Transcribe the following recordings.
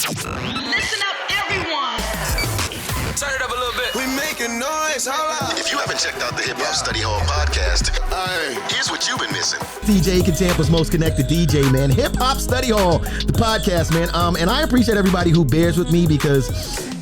Listen up, everyone. Turn it up a little bit. We making noise, holla. If you haven't checked out the Hip Hop Study Hall podcast, here's what you've been missing. DJ Ekin, Tampa's most connected DJ, man. Hip Hop Study Hall, the podcast, man. And I appreciate everybody who bears with me because,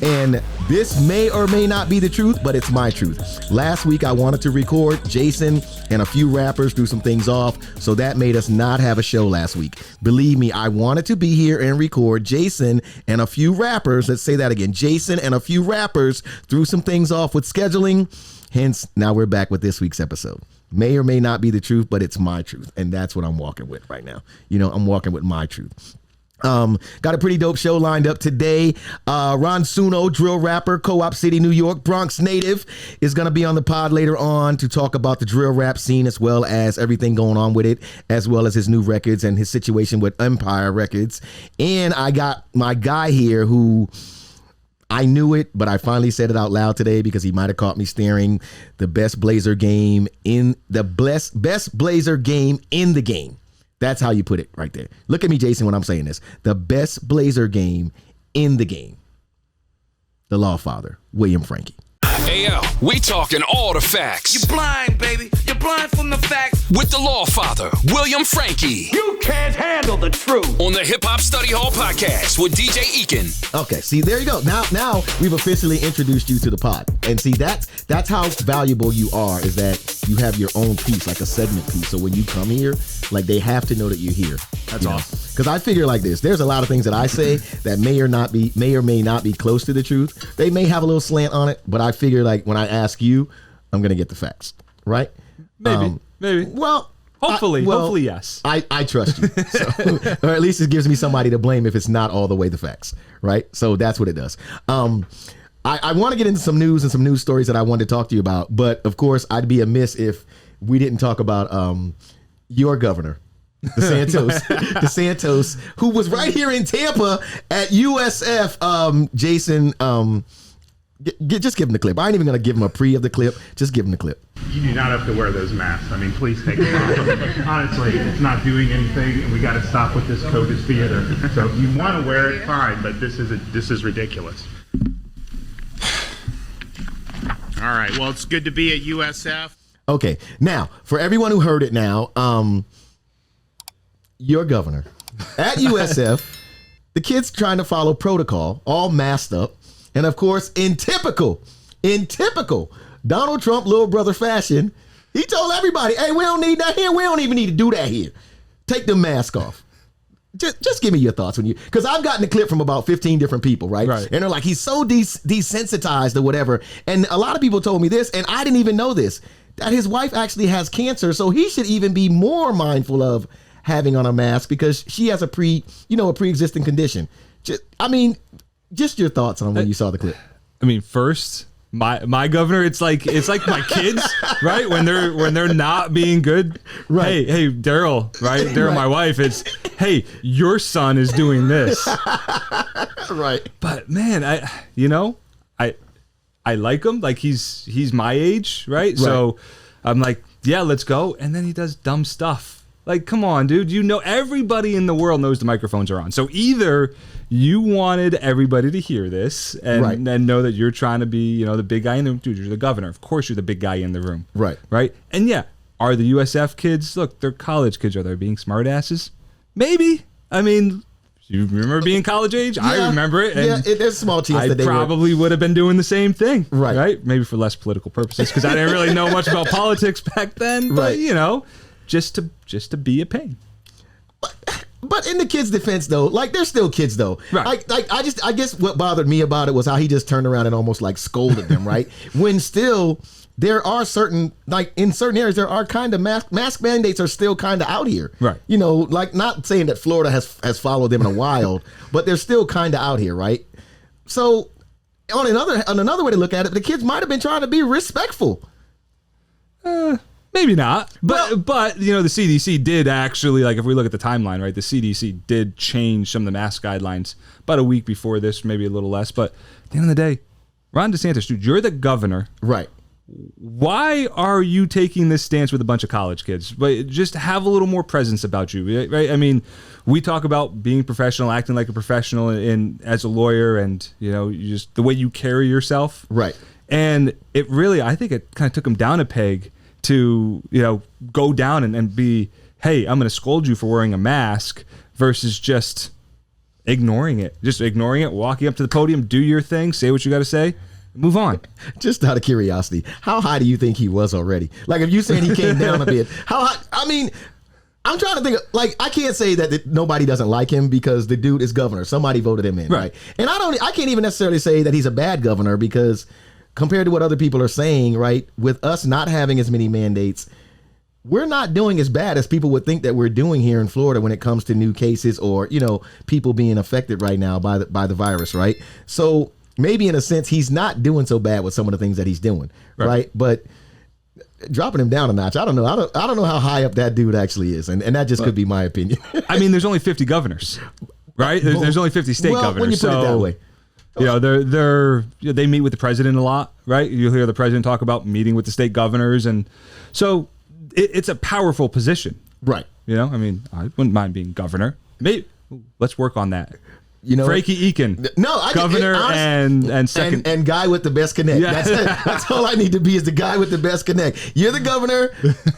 and this may or may not be the truth, but it's my truth. Last week, I wanted to record. Jason and a few rappers threw some things off, so that made us not have a show last week. Believe me, I wanted to be here and record. Jason and a few rappers, let's say that again, Jason and a few rappers threw some things off with scheduling. Hence, now we're back with this week's episode. May or may not be the truth, but it's my truth, and that's what I'm walking with right now. You know, I'm walking with my truth. Got a pretty dope show lined up today. Ron Suno, drill rapper, Co-op City, New York, Bronx native, is going to be on the pod later on to talk about the drill rap scene as well as everything going on with it, as well as his new records and his situation with Empire Records. And I got my guy here who I knew it, but I finally said it out loud today because he might have caught me staring. The best Blazer game in the best Blazer game in the game. That's how you put it right there. Look at me, Jason, when I'm saying this. The best Blazer game in the game. The Lawfather, Willliam Franchi. Hey, yo, we talking all the facts. You blind, baby. You're blind from the facts. With the Lawfather, Willliam Franchi. You can't handle the truth. On the Hip Hop Study Hall podcast with DJ Ekin. Okay, see, there you go. Now we've officially introduced you to the pod. And see, that's how valuable you are, is that you have your own piece, like a segment piece. So when you come here, like, they have to know that you're here. That's awesome. Because I figure like this, there's a lot of things that I say that may or may not be close to the truth. They may have a little slant on it, but I figure like when I ask you, I'm going to get the facts, right? Maybe. Well, hopefully yes. I trust you. So, or at least it gives me somebody to blame if it's not all the way the facts, right? So that's what it does. I want to get into some news and some news stories that I wanted to talk to you about, but of course I'd be amiss if we didn't talk about your governor. DeSantis, who was right here in Tampa at USF. Jason, just give him the clip. I ain't even going to give him a pre of the clip. Just give him the clip. You do not have to wear those masks. I mean, please take them off. Honestly, it's not doing anything, and we got to stop with this COVID theater. So if you want to wear it, fine, but this is ridiculous. All right. Well, it's good to be at USF. Okay. Now, for everyone who heard it now, your governor at USF, the kids trying to follow protocol, all masked up. And of course, in typical Donald Trump little brother fashion, he told everybody, hey, we don't need that here. We don't even need to do that here. Take the mask off. Just give me your thoughts because I've gotten a clip from about 15 different people, right? And they're like, he's so desensitized or whatever. And a lot of people told me this, and I didn't even know this, that his wife actually has cancer. So he should even be more mindful of having on a mask because she has a pre-existing condition. Just your thoughts on when you saw the clip. I mean, first, my governor, it's like my kids, right? When they're not being good, right? Hey, Daryl, right? Daryl, my wife. It's hey, your son is doing this, right? But man, I like him. Like he's my age, right? So I'm like, yeah, let's go. And then he does dumb stuff. Like, come on, dude. You know, everybody in the world knows the microphones are on. So either you wanted everybody to hear this and know that you're trying to be, the big guy in the room. Dude, you're the governor. Of course you're the big guy in the room. Right? And yeah, are the USF kids, look, they're college kids. Are they being smartasses? Maybe. I mean, you remember being college age? Yeah, I remember it. And there's a small chance that they probably would have been doing the same thing. Right? Maybe for less political purposes because I didn't really know much about politics back then. But, just to be a pain. But in the kids' defense, though, like they're still kids, though. Right. I guess what bothered me about it was how he just turned around and almost like scolded them, right? When still there are certain, like in certain areas, there are kind of mask mandates are still kind of out here, right? Like not saying that Florida has followed them in a while, but they're still kind of out here, right? So on another way to look at it, the kids might have been trying to be respectful. Maybe not, but the CDC did actually, like if we look at the timeline, right, the CDC did change some of the mask guidelines about a week before this, maybe a little less, but at the end of the day, Ron DeSantis, dude, you're the governor. Right. why are you taking this stance with a bunch of college kids? But just have a little more presence about you, right? I mean, we talk about being professional, acting like a professional, and as a lawyer, and you just the way you carry yourself, right? And it really, I think it kind of took him down a peg to go down and be, hey, I'm going to scold you for wearing a mask, versus just ignoring it, walking up to the podium, do your thing, say what you got to say. Move on. Just out of curiosity, how high do you think he was already? Like, if you said he came down a bit, how high? I mean, I'm trying to think. Like, I can't say that nobody doesn't like him because the dude is governor. Somebody voted him in, right? And I can't even necessarily say that he's a bad governor, because compared to what other people are saying, right, with us not having as many mandates, we're not doing as bad as people would think that we're doing here in Florida when it comes to new cases or people being affected right now by the virus, right? So maybe in a sense, he's not doing so bad with some of the things that he's doing, right? But dropping him down a notch, I don't know. I don't know how high up that dude actually is, and that just could be my opinion. I mean, there's only 50 governors, right? There's only 50 state governors. When you put it that way. They meet with the president a lot, right? You'll hear the president talk about meeting with the state governors, and so it's a powerful position, right? I mean, I wouldn't mind being governor. Maybe let's work on that. Franchi Ekin, governor and second and guy with the best connect. Yeah. That's all I need to be, is the guy with the best connect. You're the governor.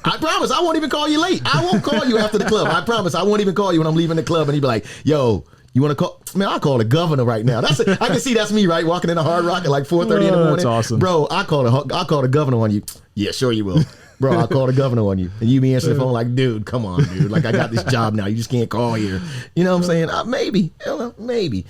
I promise I won't even call you late. I won't call you after the club. I promise I won't even call you when I'm leaving the club. And he'd be like, yo, you want to call? Man, I'll call the governor right now. I can see that's me, right? Walking in a Hard Rock at like 4:30 in the morning. That's awesome. Bro, I'll call the governor on you. Yeah, sure you will. Bro, I'll call the governor on you. And you be answering the phone like, dude, come on, dude. Like, I got this job now. You just can't call here. You know what I'm saying? Maybe. Maybe.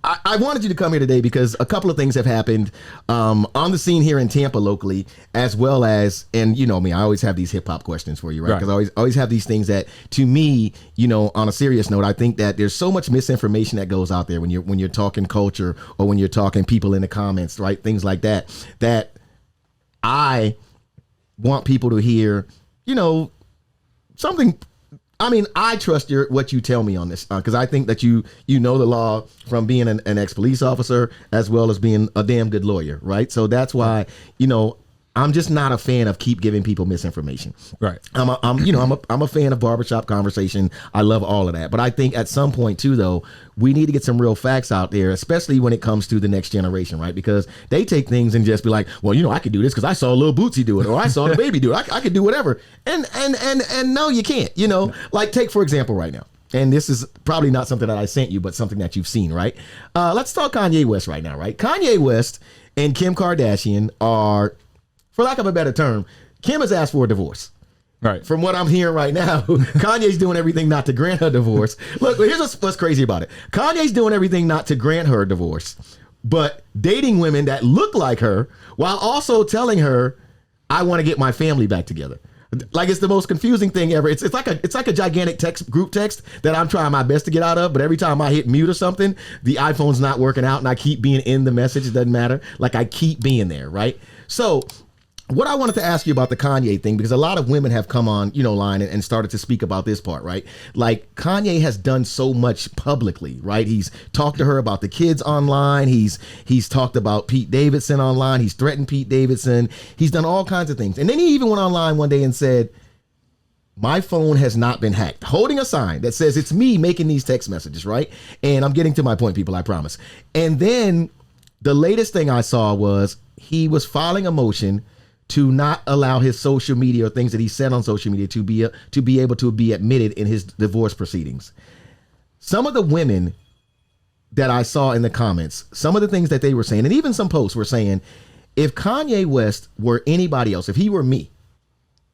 I wanted you to come here today because a couple of things have happened on the scene here in Tampa locally, as well as, and you know me, I always have these hip hop questions for you, right? Because I always have these things that, to me, on a serious note, I think that there's so much misinformation that goes out there when you're talking culture or when you're talking people in the comments, right? Things like that, that I want people to hear, something. I mean, I trust what you tell me on this because I think that you know the law from being an ex-police officer as well as being a damn good lawyer, right? So that's why, I'm just not a fan of keep giving people misinformation. Right. I'm a fan of barbershop conversation. I love all of that. But I think at some point too, though, we need to get some real facts out there, especially when it comes to the next generation, right? Because they take things and just be like, well, I could do this because I saw Lil Bootsy do it, or I saw DaBaby do it. I could do whatever. And no, you can't. Like take for example right now. And this is probably not something that I sent you, but something that you've seen, right? Let's talk Kanye West right now, right? Kanye West and Kim Kardashian are, for lack of a better term, Kim has asked for a divorce. Right. From what I'm hearing right now, Kanye's doing everything not to grant her divorce. Look, here's what's crazy about it. Kanye's doing everything not to grant her a divorce, but dating women that look like her while also telling her, I want to get my family back together. Like, it's the most confusing thing ever. It's like a gigantic group text that I'm trying my best to get out of, but every time I hit mute or something, the iPhone's not working out and I keep being in the message. It doesn't matter. Like, I keep being there, right? So what I wanted to ask you about the Kanye thing, because a lot of women have come on, line and started to speak about this part, right? Like, Kanye has done so much publicly, right? He's talked to her about the kids online. He's talked about Pete Davidson online. He's threatened Pete Davidson. He's done all kinds of things. And then he even went online one day and said, my phone has not been hacked, holding a sign that says it's me making these text messages, right? And I'm getting to my point, people, I promise. And then the latest thing I saw was he was filing a motion to not allow his social media or things that he said on social media to be able to be admitted in his divorce proceedings. Some of the women that I saw in the comments, some of the things that they were saying, and even some posts were saying, if Kanye West were anybody else, if he were me,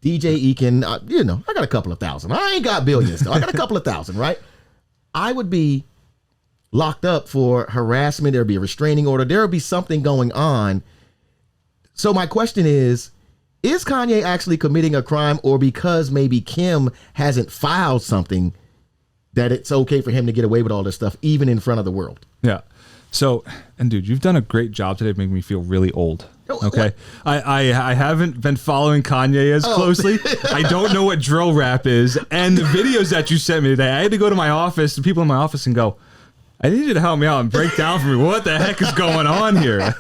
DJ Ekin, I got a couple of thousand. I ain't got billions, though. I got a couple of thousand, right? I would be locked up for harassment. There'd be a restraining order. There would be something going on. So my question is Kanye actually committing a crime, or because maybe Kim hasn't filed something that it's okay for him to get away with all this stuff, even in front of the world? Yeah. So, and dude, you've done a great job today making me feel really old. Okay. I haven't been following Kanye as closely. I don't know what drill rap is. And the videos that you sent me today, I had to go to my office, the people in my office, and go, I need you to help me out and break down for me what the heck is going on here.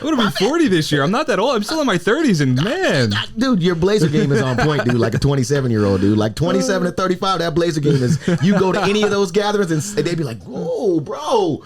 I'm gonna be 40 this year. I'm not that old. I'm still in my 30s, and man, dude, your Blazer game is on point, dude. Like a 27-year-old, dude. Like 27 to 35, that Blazer game is. You go to any of those gatherings, and they'd be like, "Whoa, bro."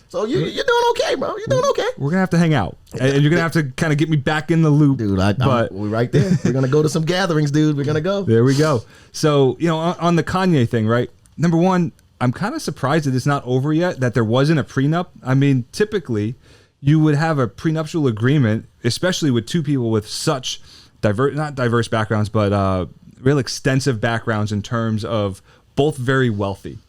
So you're doing okay, bro. You're doing okay. we're gonna have to hang out, and you're gonna have to kind of get me back in the loop, Dude. We're right there. We're gonna go to some gatherings, dude. We're gonna go. There we go. So on the Kanye thing, right? Number one, I'm kind of surprised that it's not over yet, that there wasn't a prenup. I mean, typically, you would have a prenuptial agreement, especially with two people with such not diverse backgrounds, but real extensive backgrounds in terms of both very wealthy,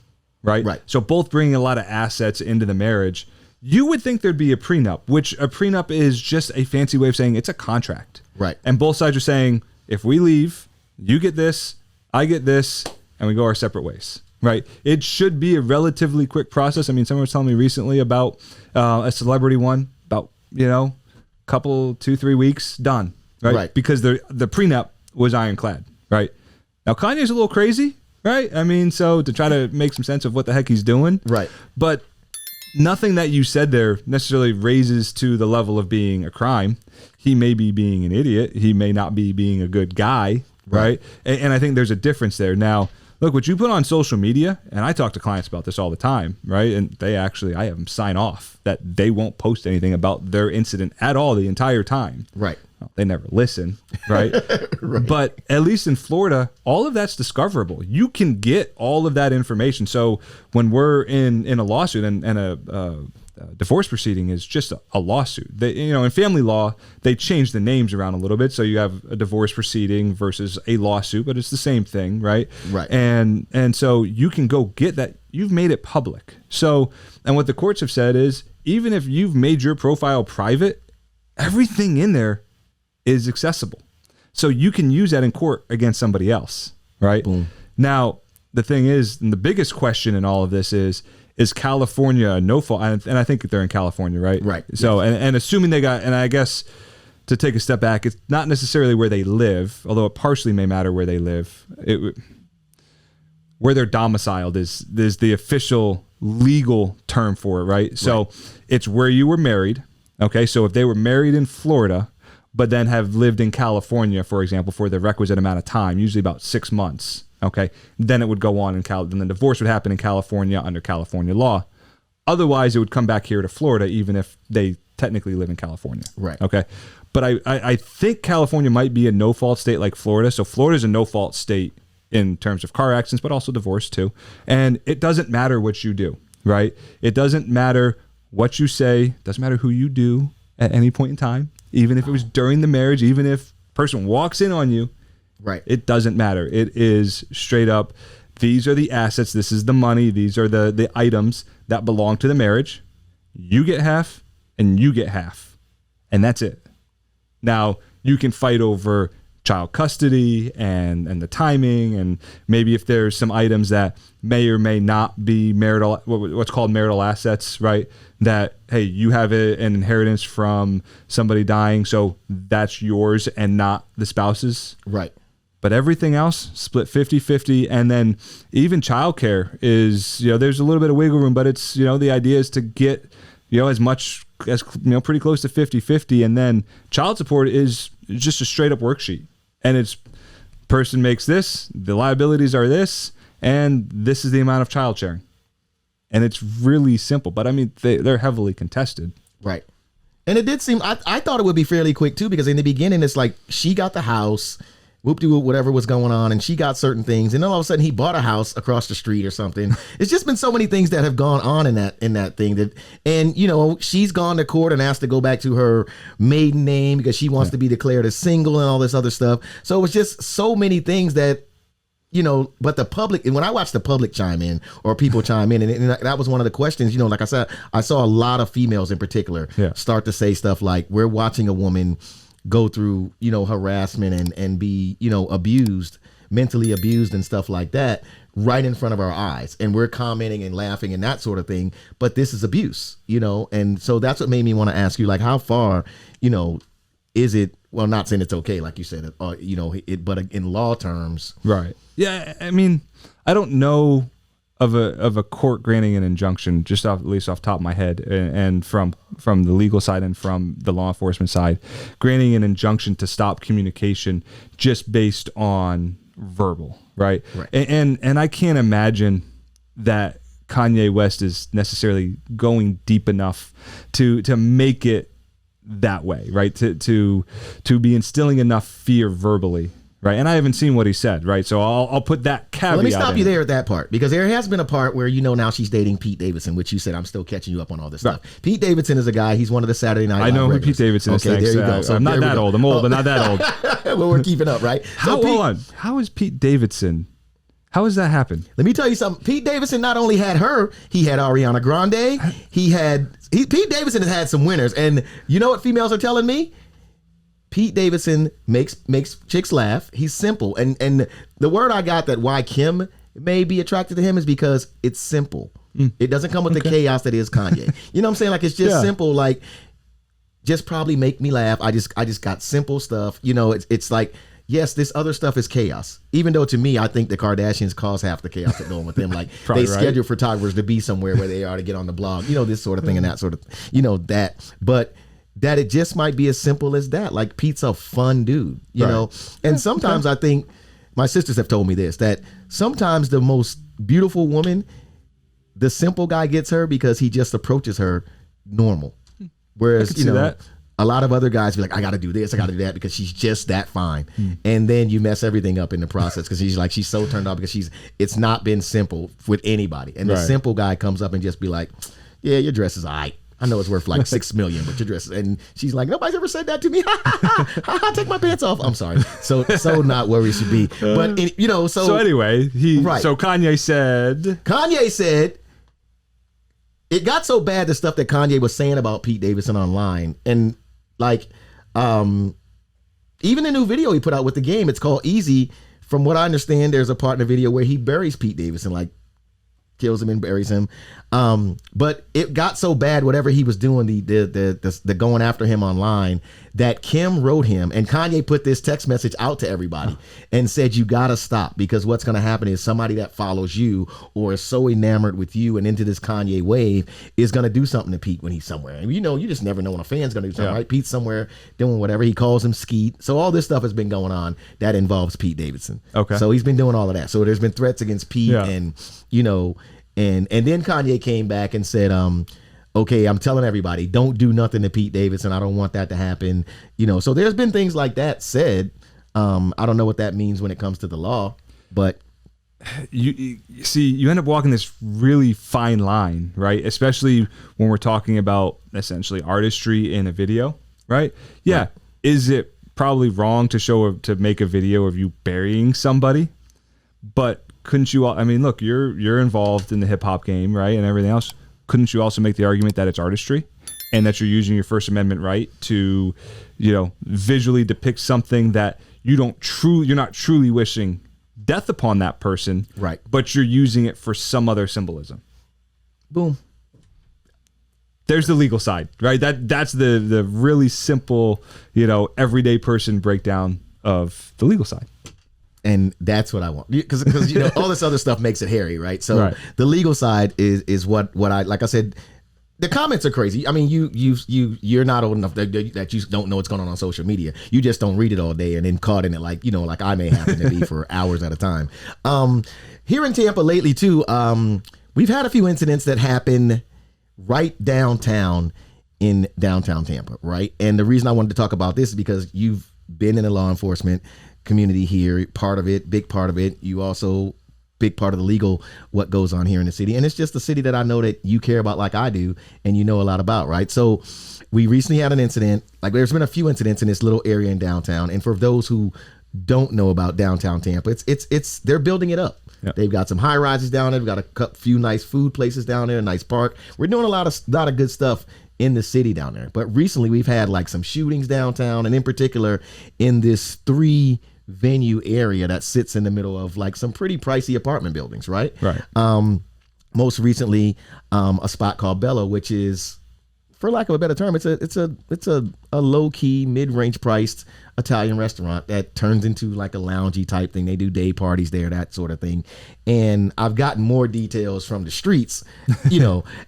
right? Right. So both bringing a lot of assets into the marriage. You would think thered be a prenup, which a prenup is just a fancy way of saying it's a contract. Right. And both sides are saying, if we leave, you get this, I get this, and we go our separate ways. Right. It should be a relatively quick process. I mean, someone was telling me recently about a celebrity one, about, couple, 2-3 weeks, done. Right. Because the prenup was ironclad. Right. Now, Kanye's a little crazy. Right. I mean, so to try to make some sense of what the heck he's doing. Right. But nothing that you said there necessarily raises to the level of being a crime. He may be being an idiot. He may not be being a good guy. Right. And I think there's a difference there. Now, look, what you put on social media, and I talk to clients about this all the time, right? And I have them sign off that they won't post anything about their incident at all the entire time. Right. Well, they never listen, right? But at least in Florida, all of that's discoverable. You can get all of that information. So when we're in a lawsuit and a divorce proceeding is just a lawsuit. They, in family law, they change the names around a little bit. So you have a divorce proceeding versus a lawsuit, but it's the same thing, right? Right. And so you can go get that. You've made it public. So, and what the courts have said is, even if you've made your profile private, everything in there is accessible. So you can use that in court against somebody else, right? Boom. Now, the thing is, and the biggest question in all of this is California a no fault? And I think they're in California, right? Right. So, and assuming they got, and I guess to take a step back, it's not necessarily where they live, although it partially may matter where they live. Where they're domiciled is the official legal term for it, right? So it's where you were married. Okay. So if they were married in Florida, but then have lived in California, for example, for the requisite amount of time, usually about 6 months. Okay, then it would go on then the divorce would happen in California under California law. Otherwise, it would come back here to Florida, even if they technically live in California. Right. Okay, but I think California might be a no-fault state like Florida. So Florida's a no-fault state in terms of car accidents, but also divorce too. And it doesn't matter what you do, right? It doesn't matter what you say. It doesn't matter who you do at any point in time, even if it was during the marriage, even if a person walks in on you. Right. It doesn't matter. It is straight up, these are the assets, this is the money, these are the items that belong to the marriage. You get half and you get half. And that's it. Now, you can fight over child custody and the timing, and maybe if there's some items that may or may not be marital, what's called marital assets, right? That, hey, you have an inheritance from somebody dying, so that's yours and not the spouse's. Right. But everything else, split 50-50. And then even childcare is, there's a little bit of wiggle room, but it's, the idea is to get, as much as, pretty close to 50-50. And then child support is just a straight up worksheet. And it's person makes this, the liabilities are this, and this is the amount of child sharing. And it's really simple. But I mean, they're heavily contested. Right. And it did seem, I thought it would be fairly quick too, because in the beginning, it's like she got the house, whoop-de-whoop, whatever was going on, and she got certain things, and then all of a sudden he bought a house across the street or something. It's just been so many things that have gone on in that thing that, and she's gone to court and asked to go back to her maiden name because she wants to be declared as single and all this other stuff. So it was just so many things that, but the public, and when I watched the public chime in or people chime in, and that was one of the questions, like I said, I saw a lot of females in particular start to say stuff like, we're watching a woman go through, harassment and be, abused, mentally abused and stuff like that right in front of our eyes. And we're commenting and laughing and that sort of thing. But this is abuse, and so that's what made me want to ask you, like, how far, is it, well, not saying it's okay, like you said, but in law terms. Right. Yeah. I mean, I don't know of a court granting an injunction, just at least off the top of my head, and from the legal side and from the law enforcement side, granting an injunction to stop communication just based on verbal, right? And I can't imagine that Kanye West is necessarily going deep enough to make it that way, right? To be instilling enough fear verbally. Right, and I haven't seen what he said, right? So I'll put that caveat. Let me stop in. you there at that part, because there has been a part where now she's dating Pete Davidson, which you said I'm still catching you up on all this stuff. Pete Davidson is a guy. He's one of the Saturday Night Live I know who regulars. Pete Davidson is. Okay, Thanks. there you go. So I'm not that old. I'm old, but not that old. Well, we're keeping up, right? Hold on. How is Pete Davidson? How has that happened? Let me tell you something. Pete Davidson not only had her, he had Ariana Grande. Pete Davidson has had some winners, and you know what females are telling me? Pete Davidson makes chicks laugh. He's simple. And the word I got that why Kim may be attracted to him is because it's simple. It doesn't come with the chaos that is Kanye. You know what I'm saying? Like, it's just simple. Like, just probably make me laugh. I just got simple stuff. You know, it's like, yes, this other stuff is chaos. Even though to me, I think the Kardashians cause half the chaos that going with them. Like, they schedule photographers to be somewhere where they are to get on the blog. You know, this sort of thing and that sort of, that. But that it just might be as simple as that. Like, Pete's a fun dude, you know? And sometimes I think, my sisters have told me this, that sometimes the most beautiful woman, the simple guy gets her because he just approaches her normal. Whereas, a lot of other guys be like, I got to do this, I got to do that, because she's just that fine. And then you mess everything up in the process, because she's so turned off because it's not been simple with anybody. And the simple guy comes up and just be like, yeah, your dress is all right. I know it's worth like $6 million, but your dress. And she's like, nobody's ever said that to me. Take my pants off. I'm sorry. So not where we should be. But So anyway, so Kanye said it got so bad, the stuff that Kanye was saying about Pete Davidson online, and like even the new video he put out with the game, it's called Easy. From what I understand, there's a part in the video where he buries Pete Davidson, like kills him and buries him. But it got so bad, whatever he was doing, the going after him online, that Kim wrote him, and Kanye put this text message out to everybody and said, you gotta stop, because what's gonna happen is somebody that follows you or is so enamored with you and into this Kanye wave is gonna do something to Pete when he's somewhere. And you just never know when a fan's gonna do something, right? Pete's somewhere doing whatever. He calls him Skeet. So all this stuff has been going on that involves Pete Davidson. Okay. So he's been doing all of that. So there's been threats against Pete, and and then Kanye came back and said, okay, I'm telling everybody, don't do nothing to Pete Davidson. I don't want that to happen. So there's been things like that said. I don't know what that means when it comes to the law, but you see, you end up walking this really fine line, right? Especially when we're talking about essentially artistry in a video, right? Yeah. Right. Is it probably wrong to make a video of you burying somebody? But couldn't you? I mean, look, you're involved in the hip hop game, right, and everything else. Couldn't you also make the argument that it's artistry, and that you're using your First Amendment right to, visually depict something that you're not truly wishing death upon that person, right? But you're using it for some other symbolism. Boom. There's the legal side, right? That's the really simple, everyday person breakdown of the legal side. And that's what I want, because all this other stuff makes it hairy, right? So the legal side is what I, like I said, the comments are crazy. I mean, you're not old enough that you don't know what's going on social media. You just don't read it all day and then caught in it like I may happen to be for hours at a time. Here in Tampa lately too, we've had a few incidents that happen right downtown in downtown Tampa, right? And the reason I wanted to talk about this is because you've been in the law enforcement community here, part of it, big part of it. You also big part of the legal, what goes on here in the city. And it's just a city that I know that you care about like I do, and you know a lot about, right? So we recently had an incident, like there's been a few incidents in this little area in downtown. And for those who don't know about downtown Tampa, it's they're building it up. Yep. They've got some high rises down there. We've got a few nice food places down there, a nice park. We're doing a lot of good stuff in the city down there. But recently we've had like some shootings downtown, and in particular in this 3-venue area that sits in the middle of like some pretty pricey apartment buildings, right? Right. Most recently, a spot called Bella, which is for lack of a better term, it's a low key, mid range priced Italian restaurant that turns into like a loungy type thing. They do day parties there, that sort of thing. And I've gotten more details from the streets,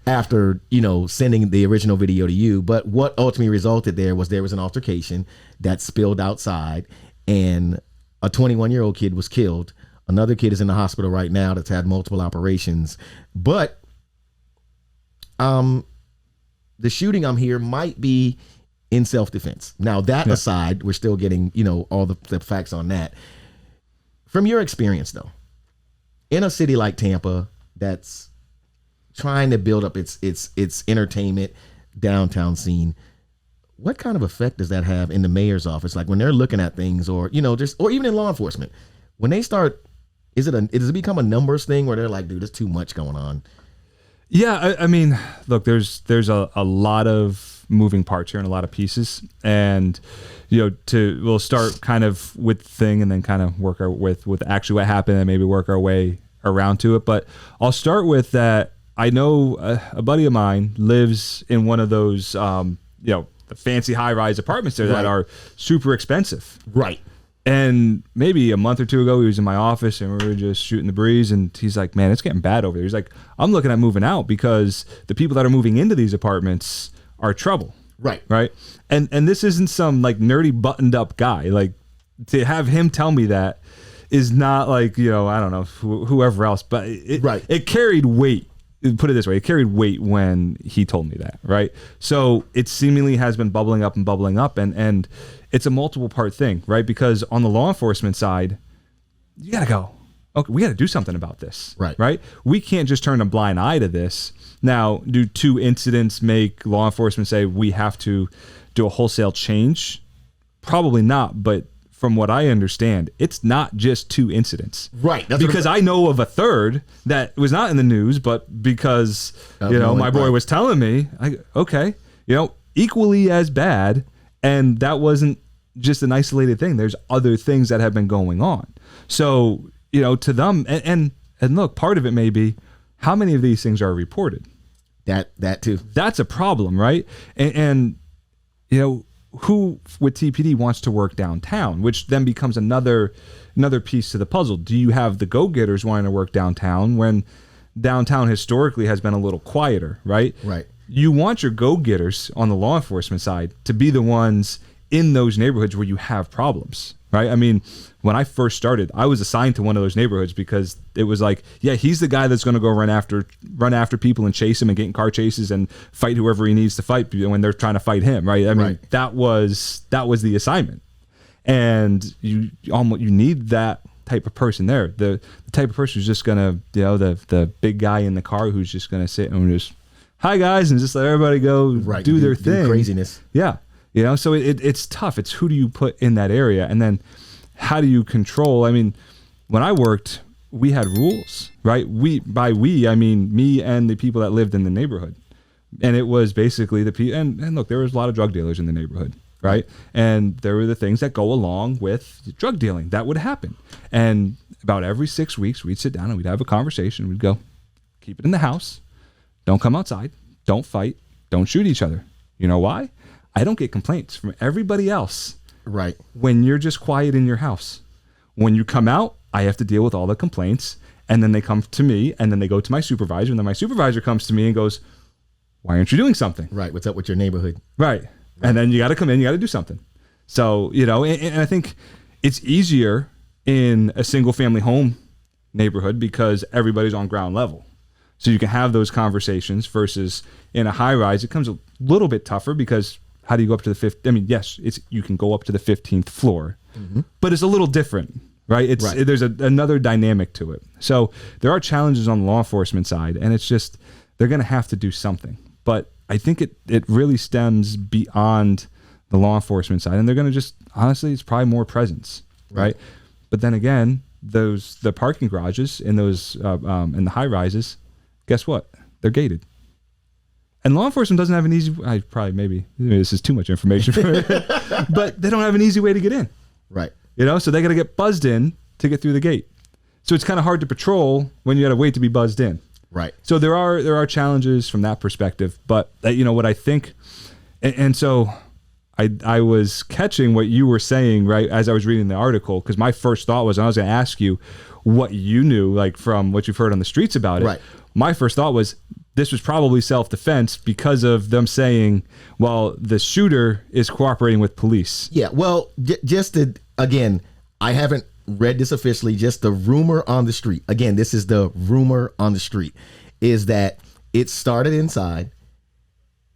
after, sending the original video to you. But what ultimately resulted there was an altercation that spilled outside, and a 21-year-old kid was killed. Another kid is in the hospital right now that's had multiple operations. But the shooting, I'm here, might be in self-defense. Now, that aside, we're still getting, all the facts on that. From your experience, though, in a city like Tampa that's trying to build up its entertainment downtown scene, what kind of effect does that have in the mayor's office? Like when they're looking at things, or or even in law enforcement, when they start, does it become a numbers thing where they're like, dude, there's too much going on? Yeah, I mean, look, there's a lot of moving parts here and a lot of pieces, and we'll start kind of with the thing and then kind of work with actually what happened and maybe work our way around to it. But I'll start with that. I know a buddy of mine lives in one of those, the fancy high-rise apartments there that are super expensive. Right. And maybe a month or two ago, he was in my office and we were just shooting the breeze. And he's like, man, it's getting bad over there. He's like, I'm looking at moving out because the people that are moving into these apartments are trouble. Right. Right. And this isn't some like nerdy buttoned up guy. Like, to have him tell me that is not like, I don't know, whoever else, but it carried weight. Put it this way, it carried weight when he told me that, right? So it seemingly has been bubbling up, and it's a multiple part thing, right? Because on the law enforcement side, you got to go, okay, we got to do something about this, right? We can't just turn a blind eye to this. Now, do 2 incidents make law enforcement say we have to do a wholesale change? Probably not, but from what I understand, it's not just 2 incidents. Right. Because I know of a third that was not in the news, but because, my boy was telling me, okay, equally as bad. And that wasn't just an isolated thing. There's other things that have been going on. So, to them, and look, part of it may be how many of these things are reported. That too. That's a problem, right? And who with TPD wants to work downtown, which then becomes another piece to the puzzle. Do you have the go-getters wanting to work downtown when downtown historically has been a little quieter, right? Right. You want your go-getters on the law enforcement side to be the ones in those neighborhoods where you have problems, right? I mean, when I first started, I was assigned to one of those neighborhoods because it was like, yeah, he's the guy that's going to go run after people and chase him and get in car chases and fight whoever he needs to fight when they're trying to fight him, right? I mean, that was the assignment, and you need that type of person there. The type of person who's just gonna, the big guy in the car who's just gonna sit and just, hi guys, and just let everybody go do their thing. Craziness. Yeah. So it's tough. It's who do you put in that area? And then how do you control? I mean, when I worked, we had rules, right? By we, I mean me and the people that lived in the neighborhood. And it was basically the people, and look, there was a lot of drug dealers in the neighborhood, right? And there were the things that go along with drug dealing that would happen. And about every 6 weeks, we'd sit down and we'd have a conversation. We'd go, keep it in the house. Don't come outside. Don't fight. Don't shoot each other. You know why? I don't get complaints from everybody else. Right. When you're just quiet in your house. When you come out, I have to deal with all the complaints. And then they come to me, and then they go to my supervisor. And then my supervisor comes to me and goes, why aren't you doing something? Right. What's up with your neighborhood? Right. And then you got to come in, you got to do something. So, and I think it's easier in a single family home neighborhood because everybody's on ground level. So you can have those conversations versus in a high rise, it comes a little bit tougher because how do you go up to the fifth? I mean, yes, you can go up to the 15th floor, but it's a little different, right? There's another dynamic to it. So there are challenges on the law enforcement side, and it's just, they're going to have to do something. But I think it really stems beyond the law enforcement side, and they're going to just, honestly, it's probably more presence, right? But then again, the parking garages in those, in the high rises, guess what? They're gated. And law enforcement doesn't have an easy, maybe this is too much information for me, but they don't have an easy way to get in. Right. So they got to get buzzed in to get through the gate. So it's kind of hard to patrol when you got to wait to be buzzed in. Right. So there are challenges from that perspective, but what I think, and so I was catching what you were saying right as I was reading the article, because my first thought was, I was going to ask you what you knew, like from what you've heard on the streets about it. Right. My first thought was this was probably self-defense because of them saying, well, the shooter is cooperating with police. Yeah, well, just to, again, I haven't read this officially, just the rumor on the street. Again, this is the rumor on the street, is that it started inside.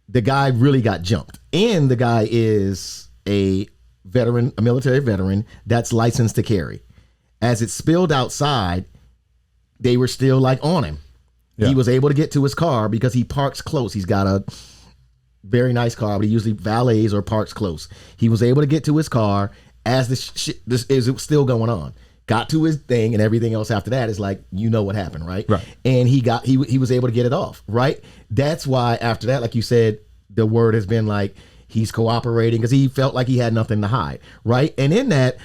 The guy really got jumped. And the guy is a veteran, a military veteran that's licensed to carry. As it spilled outside, they were still like on him. Yeah. He was able to get to his car because he parks close. He's got a very nice car, but he usually valets or parks close. He was able to get to his car as this is still going on. Got to his thing, and everything else after that is like, what happened, right? Right. And he was able to get it off, right? That's why after that, like you said, the word has been like he's cooperating because he felt like he had nothing to hide, right? And in that,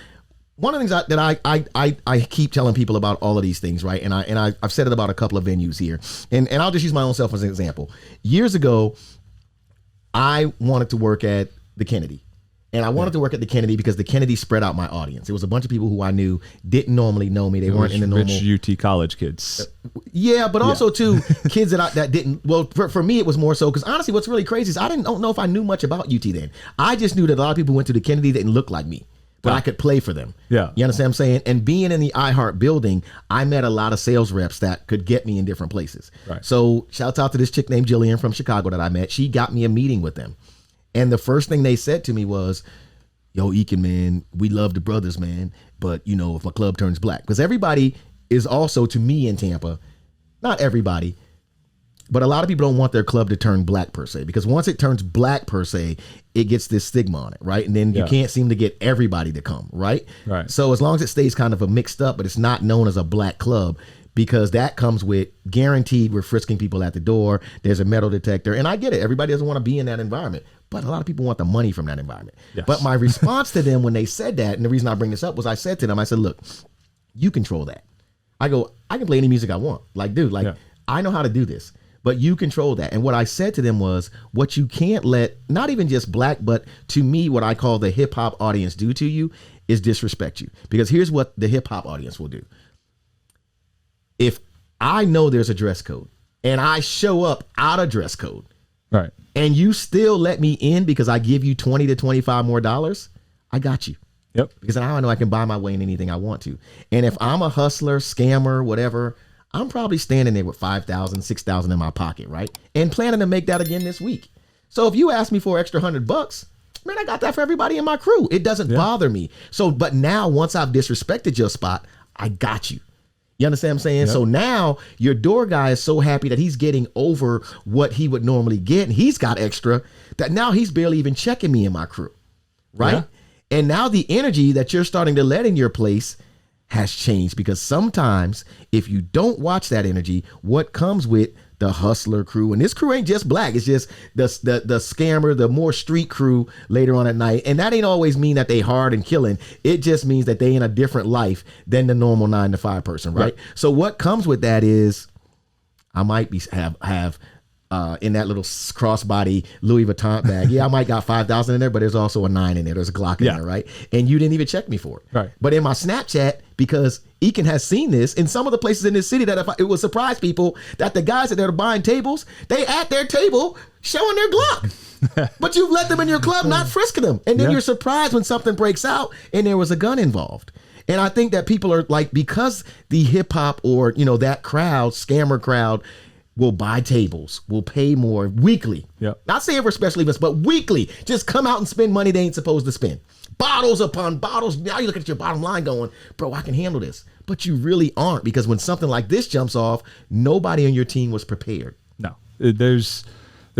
one of the things that I keep telling people about all of these things, right? And I've said it about a couple of venues here, and I'll just use my own self as an example. Years ago, I wanted to work at the Kennedy. And I wanted to work at the Kennedy because the Kennedy spread out my audience. It was a bunch of people who I knew didn't normally know me. They weren't in the normal rich UT college kids. Yeah, but also too kids that didn't. Well, for me it was more so because honestly, what's really crazy is I don't know if I knew much about UT then. I just knew that a lot of people who went to the Kennedy didn't look like me, but I could play for them. Yeah, you understand what I'm saying? And being in the iHeart building, I met a lot of sales reps that could get me in different places. Right. So shouts out to this chick named Jillian from Chicago that I met. She got me a meeting with them. And the first thing they said to me was, yo, Ekin, man, we love the brothers, man. But, if my club turns black. Because everybody is also, to me in Tampa, not everybody, but a lot of people don't want their club to turn black per se. Because once it turns black per se, it gets this stigma on it, right? And then you can't seem to get everybody to come, right? Right. So as long as it stays kind of a mixed up, but it's not known as a black club, because that comes with guaranteed we're frisking people at the door. There's a metal detector. And I get it. Everybody doesn't want to be in that environment. But a lot of people want the money from that environment. Yes. But my response to them when they said that, and the reason I bring this up was I said to them, I said, look, you control that. I go, I can play any music I want. Like, dude, I know how to do this. But you control that. And what I said to them was, what you can't let, not even just black, but to me, what I call the hip hop audience do to you is disrespect you. Because here's what the hip hop audience will do. If I know there's a dress code and I show up out of dress code, right, and you still let me in because I give you $20 to $25 more, I got you. Yep. Because now I know I can buy my way in anything I want to. And if I'm a hustler, scammer, whatever, I'm probably standing there with $5,000, $6,000 in my pocket, right? And planning to make that again this week. So if you ask me for extra $100, man, I got that for everybody in my crew. It doesn't bother me. So, but now once I've disrespected your spot, I got you. You understand what I'm saying? Yep. So now your door guy is so happy that he's getting over what he would normally get, and he's got extra, that now he's barely even checking me and my crew, right? Yeah. And now the energy that you're starting to let in your place has changed, because sometimes if you don't watch that energy, what comes with the hustler crew, and this crew ain't just black, it's just the scammer, the more street crew later on at night, and that ain't always mean that they hard and killing. It just means that they in a different life than the normal 9 to 5 person, right? So what comes with that is I might be have in that little crossbody Louis Vuitton bag. Yeah, I might got 5,000 in there, but there's also a 9 in there. There's a Glock in there, right? And you didn't even check me for it. Right. But in my Snapchat, because Ekin has seen this in some of the places in this city, that it would surprise people that the guys that are buying tables, they at their table showing their Glock. But you've let them in your club, not frisking them. And then you're surprised when something breaks out and there was a gun involved. And I think that people are like, because the hip hop or, that crowd, scammer crowd, will buy tables, will pay more weekly. Yep. Not saying for special events, but weekly. Just come out and spend money they ain't supposed to spend. Bottles upon bottles. Now you look at your bottom line going, bro, I can handle this. But you really aren't, because when something like this jumps off, nobody on your team was prepared. No, there's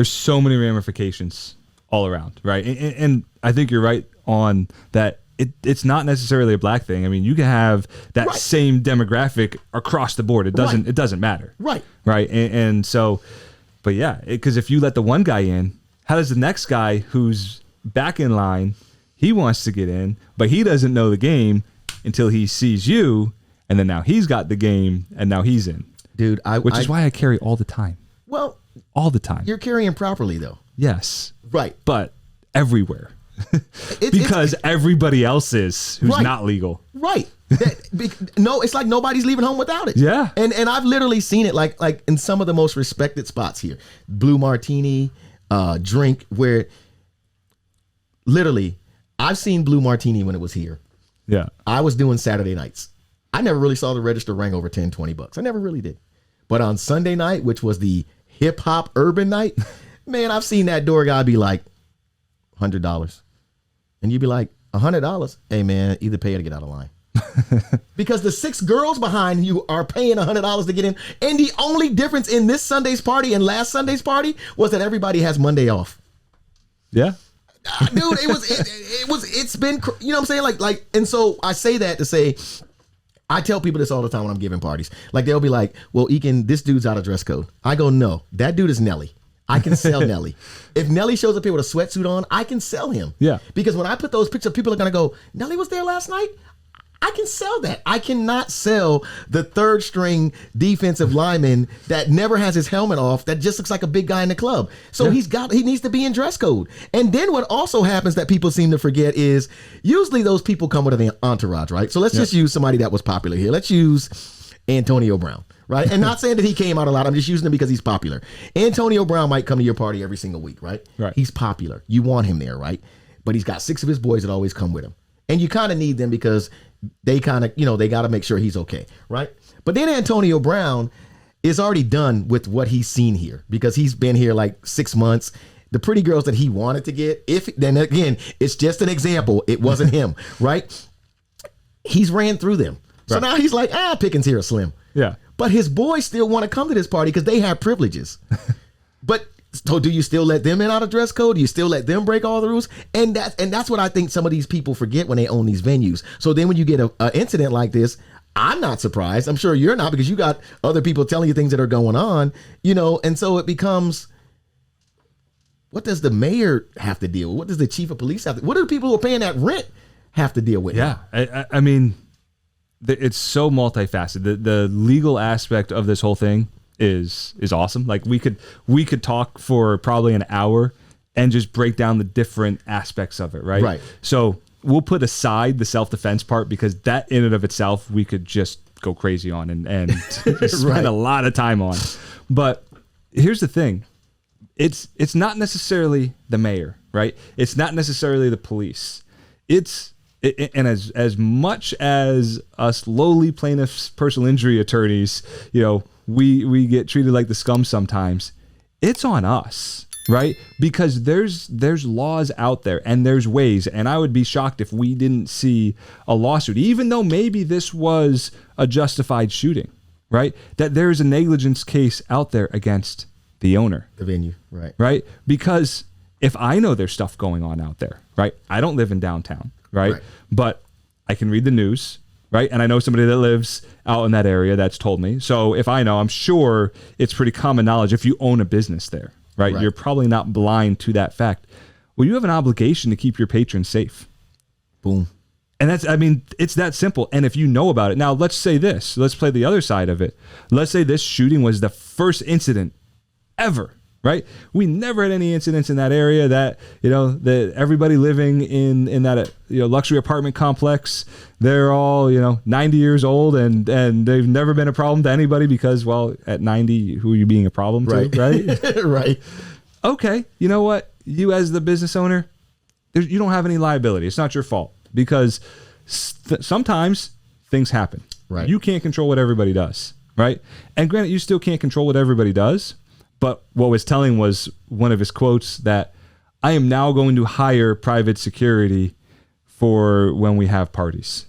so many ramifications all around, right? And I think you're right on that. It's not necessarily a black thing. I mean, you can have that same demographic across the board. It doesn't matter. Right. And so, but yeah, because if you let the one guy in, how does the next guy who's back in line, he wants to get in, but he doesn't know the game until he sees you, and then now he's got the game, and now he's in. Dude, which is why I carry all the time. Well, all the time. You're carrying properly, though. Yes. Right. But everywhere. Because everybody else is who's not legal. Right. No, it's like nobody's leaving home without it. Yeah. And I've literally seen it like in some of the most respected spots here. Blue Martini, drink, where literally I've seen Blue Martini when it was here. Yeah. I was doing Saturday nights. I never really saw the register ring over 10, 20 bucks. I never really did. But on Sunday night, which was the hip hop urban night, man, I've seen that door guy be like $100. And you'd be like, $100? Hey, man, either pay or to get out of line. Because the 6 girls behind you are paying $100 to get in. And the only difference in this Sunday's party and last Sunday's party was that everybody has Monday off. Yeah. Dude, it's been, you know what I'm saying? Like, and so I say that to say, I tell people this all the time when I'm giving parties. Like, they'll be like, well, Ekin, this dude's out of dress code. I go, no, that dude is Nelly. I can sell Nelly. If Nelly shows up here with a sweatsuit on, I can sell him. Yeah. Because when I put those pictures, people are going to go, Nelly was there last night? I can sell that. I cannot sell the third string defensive lineman that never has his helmet off, that just looks like a big guy in the club. So he needs to be in dress code. And then what also happens that people seem to forget is usually those people come with an entourage, right? So let's just use somebody that was popular here. Let's use Antonio Brown. Right. And not saying that he came out a lot. I'm just using him because he's popular. Antonio Brown might come to your party every single week. Right. He's popular. You want him there. Right. But he's got 6 of his boys that always come with him. And you kind of need them because they kind of, they got to make sure he's OK. Right. But then Antonio Brown is already done with what he's seen here because he's been here like 6 months. The pretty girls that he wanted to get, then again, it's just an example. It wasn't him. Right. He's ran through them. So now he's like, pickings here are slim. Yeah. But his boys still want to come to this party because they have privileges. But so do you still let them in out of dress code? Do you still let them break all the rules? And that's what I think some of these people forget when they own these venues. So then when you get an incident like this, I'm not surprised. I'm sure you're not because you got other people telling you things that are going on, and so it becomes, what does the mayor have to deal with? What does the chief of police have to, what do the people who are paying that rent have to deal with? Yeah. I mean, it's so multifaceted. The legal aspect of this whole thing is awesome. Like we could talk for probably an hour and just break down the different aspects of it, right? Right. So we'll put aside the self-defense part because that in and of itself we could just go crazy on and spend a lot of time on. But here's the thing. It's not necessarily the mayor, right? It's not necessarily the police. And as much as us lowly plaintiffs, personal injury attorneys, we get treated like the scum sometimes. It's on us, right? Because there's laws out there and there's ways. And I would be shocked if we didn't see a lawsuit, even though maybe this was a justified shooting, right? That there is a negligence case out there against the owner, the venue, right? Right? Because if I know there's stuff going on out there, right? I don't live in downtown. Right? But I can read the news, right? And I know somebody that lives out in that area that's told me. So if I know, I'm sure it's pretty common knowledge if you own a business there, right? You're probably not blind to that fact. Well, you have an obligation to keep your patrons safe. Boom. And it's that simple. And if you know about it, now let's say this, let's play the other side of it. Let's say this shooting was the first incident ever. Right? We never had any incidents in that area that everybody living in that, luxury apartment complex, they're all, 90 years old and they've never been a problem to anybody because, well, at 90, who are you being a problem to? Right. Right. Okay. You know what? You as the business owner, you don't have any liability. It's not your fault because sometimes things happen. Right. You can't control what everybody does. Right. And granted, you still can't control what everybody does. But what was telling was one of his quotes that I am now going to hire private security for when we have parties.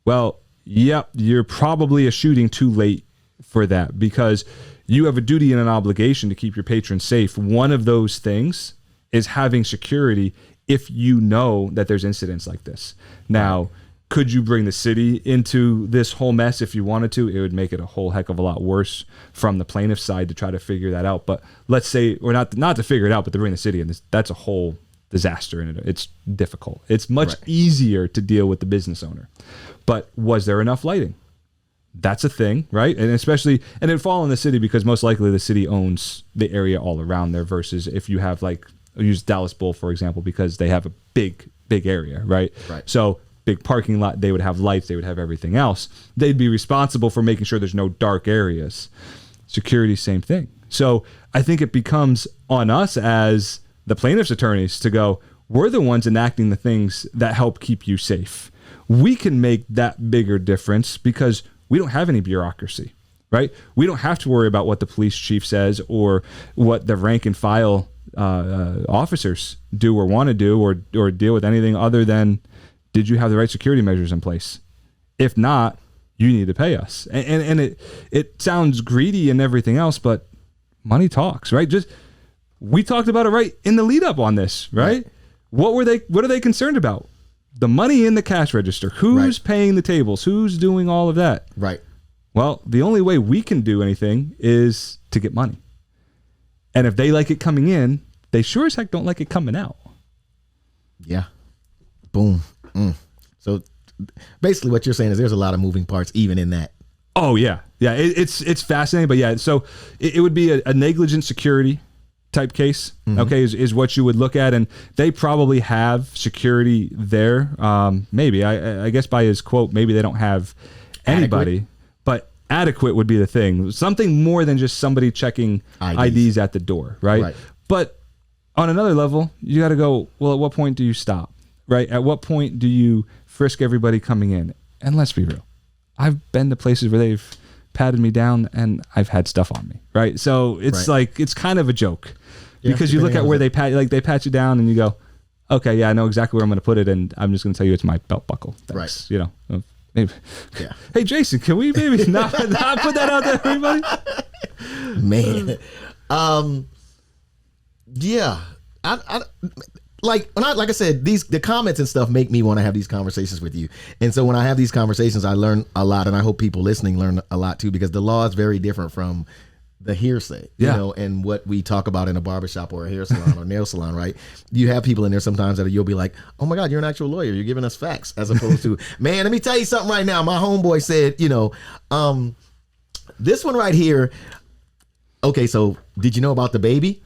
Well, yep, you're probably a shooting too late for that because you have a duty and an obligation to keep your patrons safe. One of those things is having security if you know that there's incidents like this. Now, could you bring the city into this whole mess if you wanted to? It would make it a whole heck of a lot worse from the plaintiff's side to try to figure that out. But let's say, or not to figure it out, but to bring the city in, that's a whole disaster in it. It's difficult. It's much easier to deal with the business owner. But was there enough lighting? that's a thing, right? And especially, and it fall in the city because most likely the city owns the area all around there versus if you have like, use Dallas Bull, for example, because they have a big area, right? So big parking lot, they would have lights, they would have everything else. They'd be responsible for making sure there's no dark areas. Security, same thing. So I think it becomes on us as the plaintiff's attorneys to go, we're the ones enacting the things that help keep you safe. We can make that bigger difference because we don't have any bureaucracy, right? We don't have to worry about what the police chief says or what the rank and file officers do or want to do or deal with anything other than, did you have the right security measures in place? If not, you need to pay us. And it sounds greedy and everything else, but money talks, right? Just, we talked about it right in the lead up on this, right? What are they concerned about? The money in the cash register. Who's paying the tables? Who's doing all of that? Right. Well, the only way we can do anything is to get money. And if they like it coming in, they sure as heck don't like it coming out. Yeah. Boom. So basically what you're saying is there's a lot of moving parts even in that. Oh, yeah. Yeah, it's fascinating. But yeah, so it would be a negligent security type case, okay, is what you would look at. And they probably have security there. Maybe, I guess by his quote, maybe they don't have anybody. Adequate. But adequate would be the thing. Something more than just somebody checking IDs at the door, right? But on another level, you got to go, well, at what point do you stop, right? At what point do you frisk everybody coming in? And let's be real. I've been to places where they've patted me down and I've had stuff on me, right? So it's like, it's kind of a joke because you look at where they pat you down and you go, okay, yeah, I know exactly where I'm going to put it. And I'm just going to tell you it's my belt buckle. Thanks. You know, maybe. Yeah. Hey, Jason, can we maybe not put that out there, everybody? Man. Yeah. Like I said, the comments and stuff make me want to have these conversations with you. And so when I have these conversations, I learn a lot, and I hope people listening learn a lot too, because the law is very different from the hearsay, you know, and what we talk about in a barbershop or a hair salon or nail salon, right? You have people in there sometimes that you'll be like, oh my God, you're an actual lawyer. You're giving us facts, as opposed to, man, let me tell you something right now. My homeboy said, you know, this one right here. Okay, so did you know about DaBaby?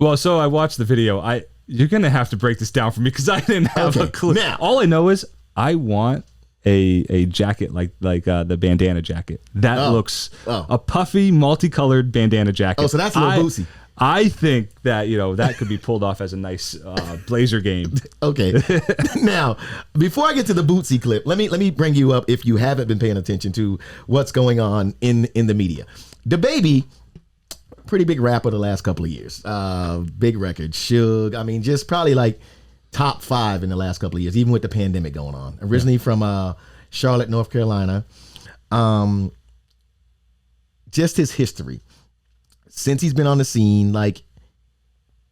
Well, so I watched the video. You're going to have to break this down for me because I didn't have a clue. Now, all I know is I want a jacket like the bandana jacket. That looks a puffy, multicolored bandana jacket. Oh, so that's a little bootsy. I think that, you know, that could be pulled off as a nice blazer game. Okay. Now, before I get to the bootsy clip, let me bring you up, if you haven't been paying attention to what's going on in the media. DaBaby, pretty big rapper the last couple of years. Big record, Suge. I mean, just probably like top 5 in the last couple of years, even with the pandemic going on. Originally from Charlotte, North Carolina. Just his history. Since he's been on the scene, like,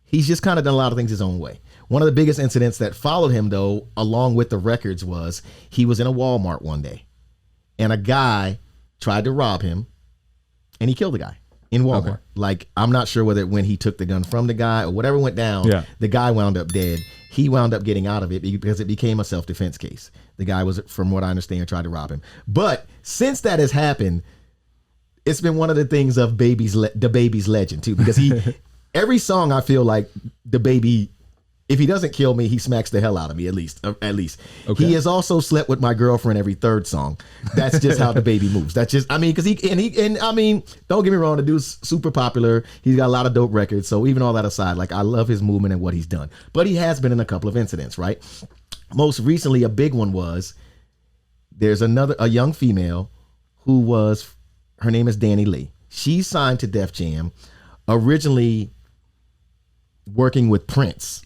he's just kind of done a lot of things his own way. One of the biggest incidents that followed him, though, along with the records, was he was in a Walmart one day, and a guy tried to rob him, and he killed the guy. In Walmart. Okay. Like, I'm not sure whether when he took the gun from the guy or whatever went down, the guy wound up dead. He wound up getting out of it because it became a self-defense case. The guy was, from what I understand, tried to rob him. But since that has happened, it's been one of the things of DaBaby's legend too, because every song I feel like DaBaby, if he doesn't kill me, he smacks the hell out of me, at least. Okay. He has also slept with my girlfriend every third song. That's just how DaBaby moves. That's just, I mean, because I mean, don't get me wrong, the dude's super popular. He's got a lot of dope records. So even all that aside, like, I love his movement and what he's done. But he has been in a couple of incidents, right? Most recently, a big one was, there's a young female who was, her name is Dani Leigh. She's signed to Def Jam, originally working with Prince.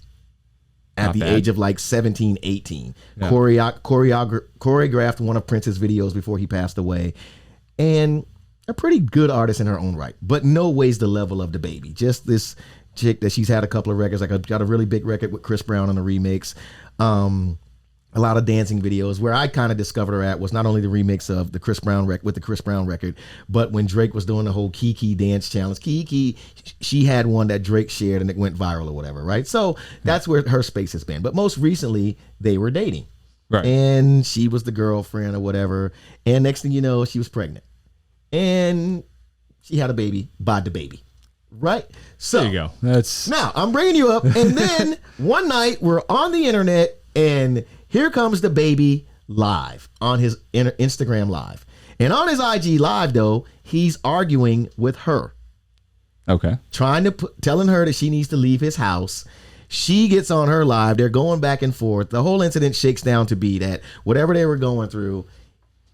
At the age of like 17, 18. Yeah. Choreographed one of Prince's videos before he passed away. And a pretty good artist in her own right. But no ways the level of DaBaby. Just this chick that she's had a couple of records. Like, got a really big record with Chris Brown on a remix. A lot of dancing videos. Where I kind of discovered her at was not only the remix of the Chris Brown record with the Chris Brown record, but when Drake was doing the whole Kiki dance challenge. Kiki, she had one that Drake shared and it went viral or whatever, right? So that's where her space has been. But most recently, they were dating. Right. And she was the girlfriend or whatever. And next thing you know, she was pregnant. and she had a baby by DaBaby. Right? So There you go. That's now I'm bringing you up, and then one night we're on the internet, and here comes DaBaby live on his Instagram live, and on his IG live though he's arguing with her, okay. telling her that she needs to leave his house. She gets on her live. They're going back and forth. The whole incident shakes down to be that whatever they were going through,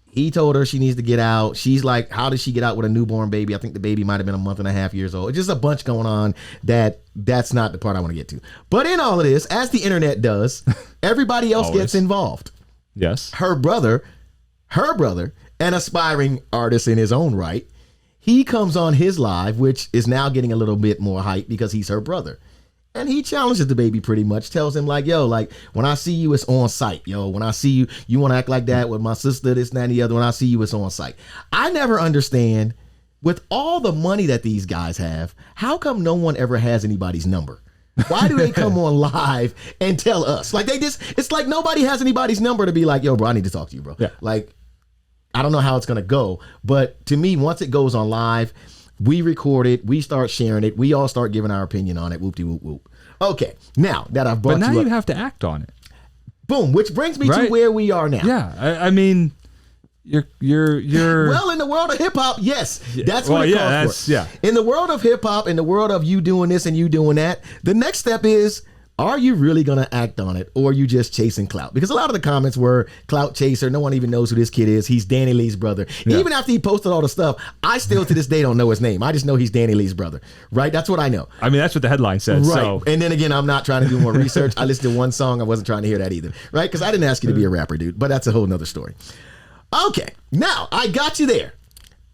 he told her she needs to get out. She's like, how does she get out with a newborn baby? I think the baby might have been a month and a half years old. It's just a bunch going on that's not the part I want to get to. But in all of this, as the internet does, everybody else gets involved. Yes. Her brother, an aspiring artist in his own right, he comes on his live, which is now getting a little bit more hype because he's her brother. And he challenges DaBaby pretty much, tells him like, yo, like when I see you, it's on site. Yo, when I see you, you want to act like that with my sister, this, that, and the other. When I see you, it's on site. I never understand, with all the money that these guys have, how come no one ever has anybody's number? Why do they come on live and tell us? Like it's like nobody has anybody's number to be like, yo, bro, I need to talk to you, bro. Yeah. Like, I don't know how it's going to go. But to me, once it goes on live, we record it, we start sharing it, we all start giving our opinion on it, whoop-de-whoop-whoop. Okay, now that I've brought But now you up, you have to act on it. boom, which brings me to where we are now. Yeah, I mean, you're well, in the world of hip hop, yes, that's what it calls for. Yeah. In the world of hip hop, in the world of you doing this and you doing that, the next step is, are you really going to act on it, or are you just chasing clout? Because a lot of the comments were clout chaser. No one even knows who this kid is. He's Dani Leigh's brother. Yeah. Even after he posted all the stuff, I still to this day don't know his name. I just know he's Dani Leigh's brother. Right? That's what I know. I mean, that's what the headline says. Right. So. And then again, I'm not trying to do more research. I listened to one song. I wasn't trying to hear that either. Right? Because I didn't ask you to be a rapper, dude. But that's a whole nother story. Okay. Now, I got you there.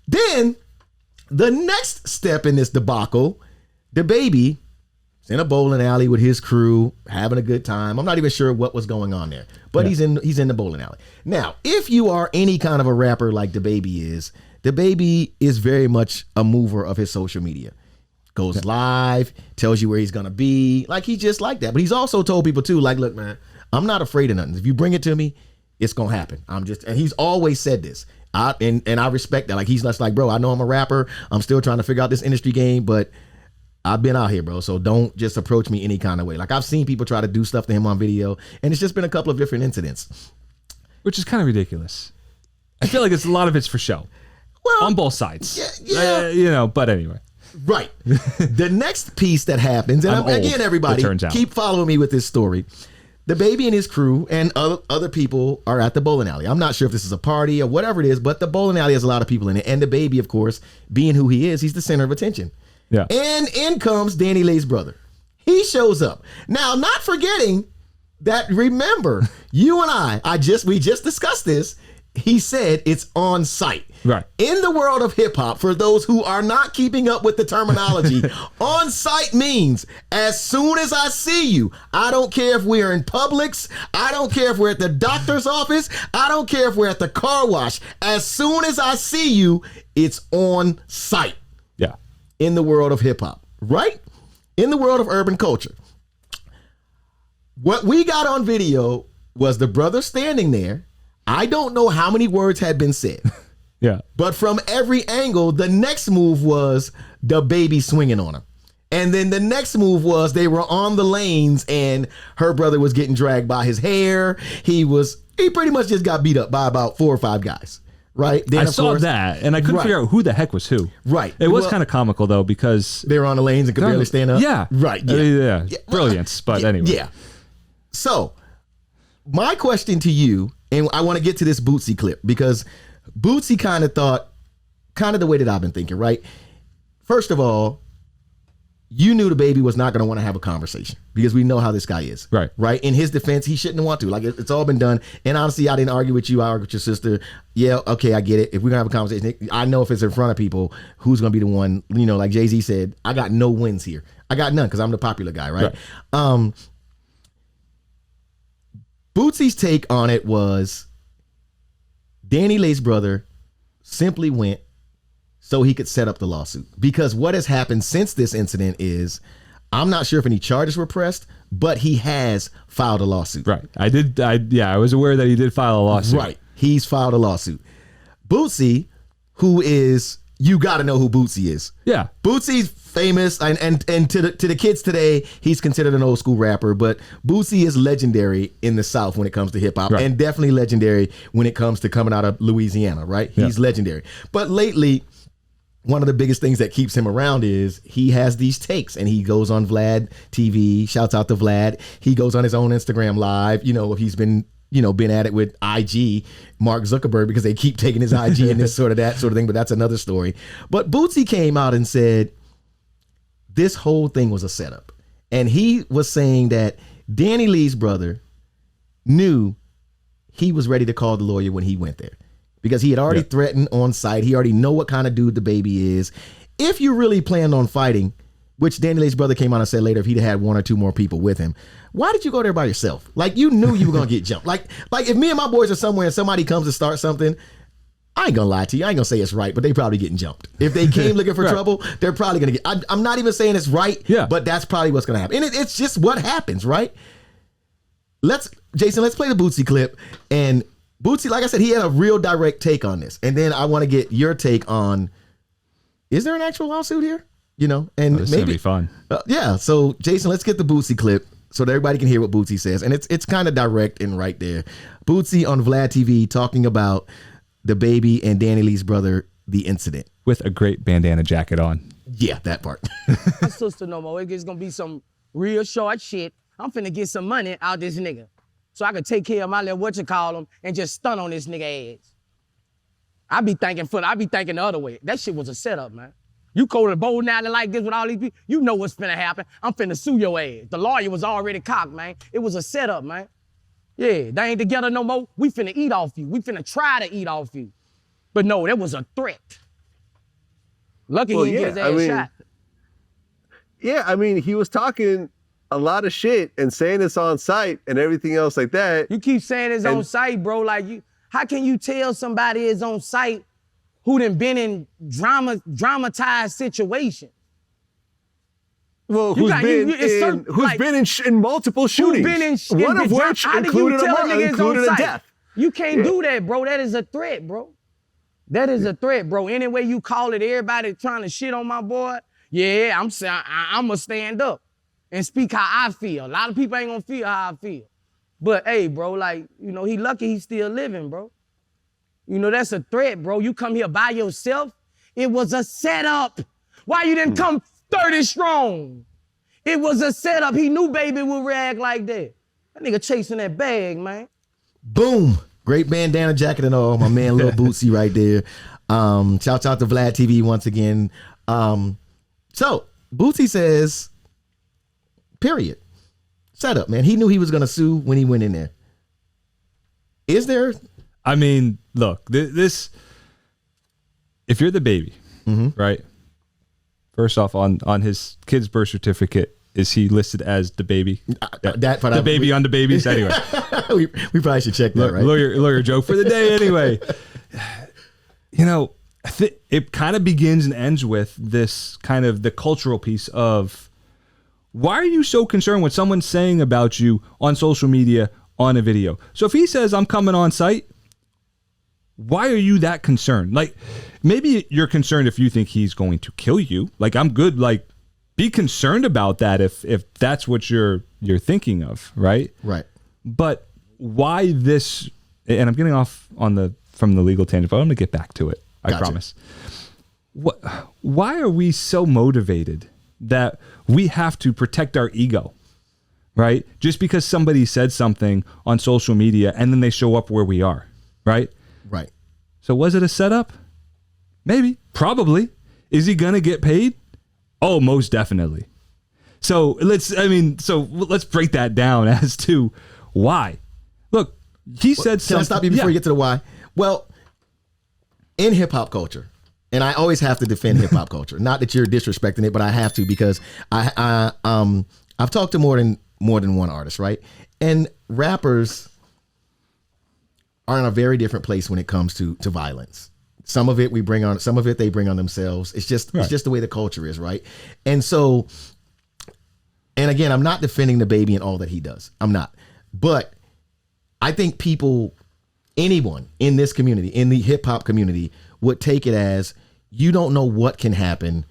Then, the next step in this debacle, DaBaby in a bowling alley with his crew, having a good time. I'm not even sure what was going on there, but he's in the bowling alley. Now, if you are any kind of a rapper like DaBaby is very much a mover of his social media. Goes live, tells you where he's gonna be. Like, he's just like that. But he's also told people too, like, look, man, I'm not afraid of nothing. If you bring it to me, it's gonna happen. And he's always said this. And I respect that. Like, he's just like, bro, I know I'm a rapper. I'm still trying to figure out this industry game, but I've been out here, bro, so don't just approach me any kind of way. Like, I've seen people try to do stuff to him on video, and it's just been a couple of different incidents. Which is kind of ridiculous. I feel like a lot of it's for show. Well, on both sides. Yeah. But anyway. Right. The next piece that happens, and again, everybody, keep following me with this story. DaBaby and his crew and other people are at the bowling alley. I'm not sure if this is a party or whatever it is, but the bowling alley has a lot of people in it. And DaBaby, of course, being who he is, he's the center of attention. Yeah. And in comes Dani Leigh's brother. He shows up. Now, not forgetting that, remember, you and we just discussed this. He said it's on site. Right. In the world of hip hop, for those who are not keeping up with the terminology, on site means as soon as I see you. I don't care if we're in Publix. I don't care if we're at the doctor's office. I don't care if we're at the car wash. As soon as I see you, it's on site. Yeah. In the world of hip hop, right? In the world of urban culture. What we got on video was the brother standing there. I don't know how many words had been said. Yeah. But from every angle, the next move was DaBaby swinging on him. And then the next move was they were on the lanes and her brother was getting dragged by his hair. He pretty much just got beat up by about 4 or 5 guys. Right? Then, I saw that, and I couldn't figure out who the heck was who. Right. It was kind of comical, though, because they were on the lanes and could barely stand up. Yeah. Right. Yeah. Brilliance, but anyway. Yeah. So, my question to you, and I want to get to this Bootsy clip, because Bootsy kind of thought, kind of the way that I've been thinking, right? First of all, you knew DaBaby was not going to want to have a conversation because we know how this guy is. Right. Right. In his defense, he shouldn't want to. Like, it's all been done. And honestly, I didn't argue with you. I argued with your sister. Yeah, okay, I get it. If we're going to have a conversation, I know if it's in front of people, who's going to be the one, like Jay-Z said, I got no wins here. I got none because I'm the popular guy, right? Bootsy's take on it was Dani Leigh's brother simply went so he could set up the lawsuit. Because what has happened since this incident is, I'm not sure if any charges were pressed, but he has filed a lawsuit. Right. I was aware that he did file a lawsuit. Right. He's filed a lawsuit. Bootsy, who is, you got to know who Bootsy is. Yeah. Bootsy's famous, and to the kids today, he's considered an old school rapper, but Bootsy is legendary in the South when it comes to hip hop, Right. and definitely legendary when it comes to coming out of Louisiana, right? Yeah. He's legendary. But lately, one of the biggest things that keeps him around is he has these takes, and he goes on Vlad TV, shouts out to Vlad. He goes on his own Instagram live. He's been at it with IG, Mark Zuckerberg, because they keep taking his IG and this sort of that sort of thing, but that's another story. But Bootsy came out and said this whole thing was a setup. And he was saying that Dani Leigh's brother knew he was ready to call the lawyer when he went there, because he had already threatened on site. He already know what kind of dude DaBaby is. If you really planned on fighting, which Dani Leigh's brother came out and said later, if he'd had one or two more people with him, why did you go there by yourself? Like, you knew you were going to get jumped. Like if me and my boys are somewhere and somebody comes to start something, I ain't going to lie to you. I ain't going to say it's right, but they probably getting jumped. If they came looking for trouble, they're probably going to get, I'm not even saying it's right, but that's probably what's going to happen. And it's just what happens, right? Jason, let's play the Bootsy clip. And Bootsy, like I said, he had a real direct take on this. And then I want to get your take on, is there an actual lawsuit here? And this is maybe gonna be fun. Yeah. So Jason, let's get the Bootsy clip so that everybody can hear what Bootsy says. And it's kind of direct and right there. Bootsy on Vlad TV talking about DaBaby and Dani Leigh's brother, the incident. With a great bandana jacket on. Yeah, that part. My sister no more. It's gonna be some real short shit. I'm finna get some money out this nigga, so I can take care of my little whatchamacallem and just stun on this nigga ass. I be thinking the other way. That shit was a setup, man. You go to the bowling alley like this with all these people, you know what's finna happen. I'm finna sue your ass. The lawyer was already cocked, man. It was a setup, man. Yeah, they ain't together no more. We finna eat off you. We finna try to eat off you. But no, that was a threat. Lucky he didn't get his ass shot. Yeah, I mean, he was talking a lot of shit and saying it's on site and everything else like that. You keep saying it's on site, bro. Like, how can you tell somebody is on site who done been in dramatized situations? Well, who's been in multiple shootings, one of which included a death. You can't do that, bro. That is a threat, bro. That is a threat, bro. Any way you call it, everybody trying to shit on my boy, yeah, I'm going to stand up and speak how I feel. A lot of people ain't going to feel how I feel. But, hey, bro, like, he lucky he's still living, bro. That's a threat, bro. You come here by yourself. It was a setup. Why you didn't come 30 strong? It was a setup. He knew Baby would react like that. That nigga chasing that bag, man. Boom. Great bandana jacket and all. My man, Lil Bootsy right there. Shout out to Vlad TV once again. So Bootsy says, period. Setup, man. He knew he was going to sue when he went in there. Is there... I mean, look, this, if you're DaBaby, right? First off, on his kid's birth certificate, is he listed as DaBaby? That part DaBaby on DaBabies? Anyway. we probably should check that, right? Lawyer joke for the day, anyway. It kind of begins and ends with this kind of the cultural piece of, why are you so concerned with someone saying about you on social media on a video? So if he says, I'm coming on site, why are you that concerned? Like, maybe you're concerned if you think he's going to kill you. Like, I'm good. Like, be concerned about that if that's what you're thinking of, right? Right. But why this? And I'm getting off from the legal tangent, but I'm going to get back to it. I promise. Why are we so motivated that we have to protect our ego, right? Just because somebody said something on social media and then they show up where we are, right? Right. So was it a setup? Maybe. Probably. Is he going to get paid? Oh, most definitely. So let's break that down as to why. Look, he said something. Can I stop you before you get to the why? Well, in hip hop culture, and I always have to defend hip hop culture. Not that you're disrespecting it, but I have to, because I've talked to more than one artist, right? And rappers are in a very different place when it comes to violence. Some of it we bring on, some of it they bring on themselves. It's just the way the culture is, right? And so, and again, I'm not defending DaBaby and all that he does. I'm not. But I think anyone in this community, in the hip hop community, would take it as you don't know what can happen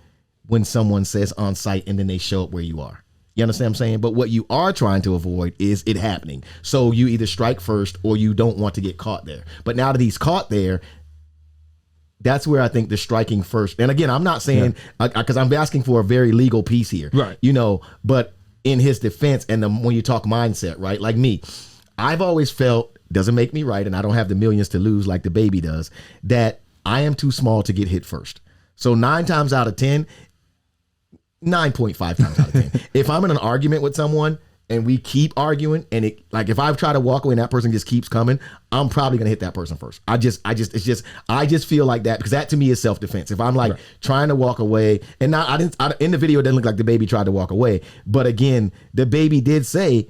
when someone says on site and then they show up where you are. You understand what I'm saying? But what you are trying to avoid is it happening. So you either strike first or you don't want to get caught there. But now that he's caught there, that's where I think the striking first. And again, I'm not saying, because I'm asking for a very legal piece here. Right. But in his defense, and when you talk mindset, right? Like me, I've always felt, doesn't make me right, and I don't have the millions to lose like DaBaby does, that I am too small to get hit first. So 9.5 times out of 10, if I'm in an argument with someone and we keep arguing, and if I try to walk away and that person just keeps coming, I'm probably gonna hit that person first. I just feel like that, because that to me is self-defense. If I'm trying to walk away, and now in the video it doesn't look like DaBaby tried to walk away, but again, DaBaby did say,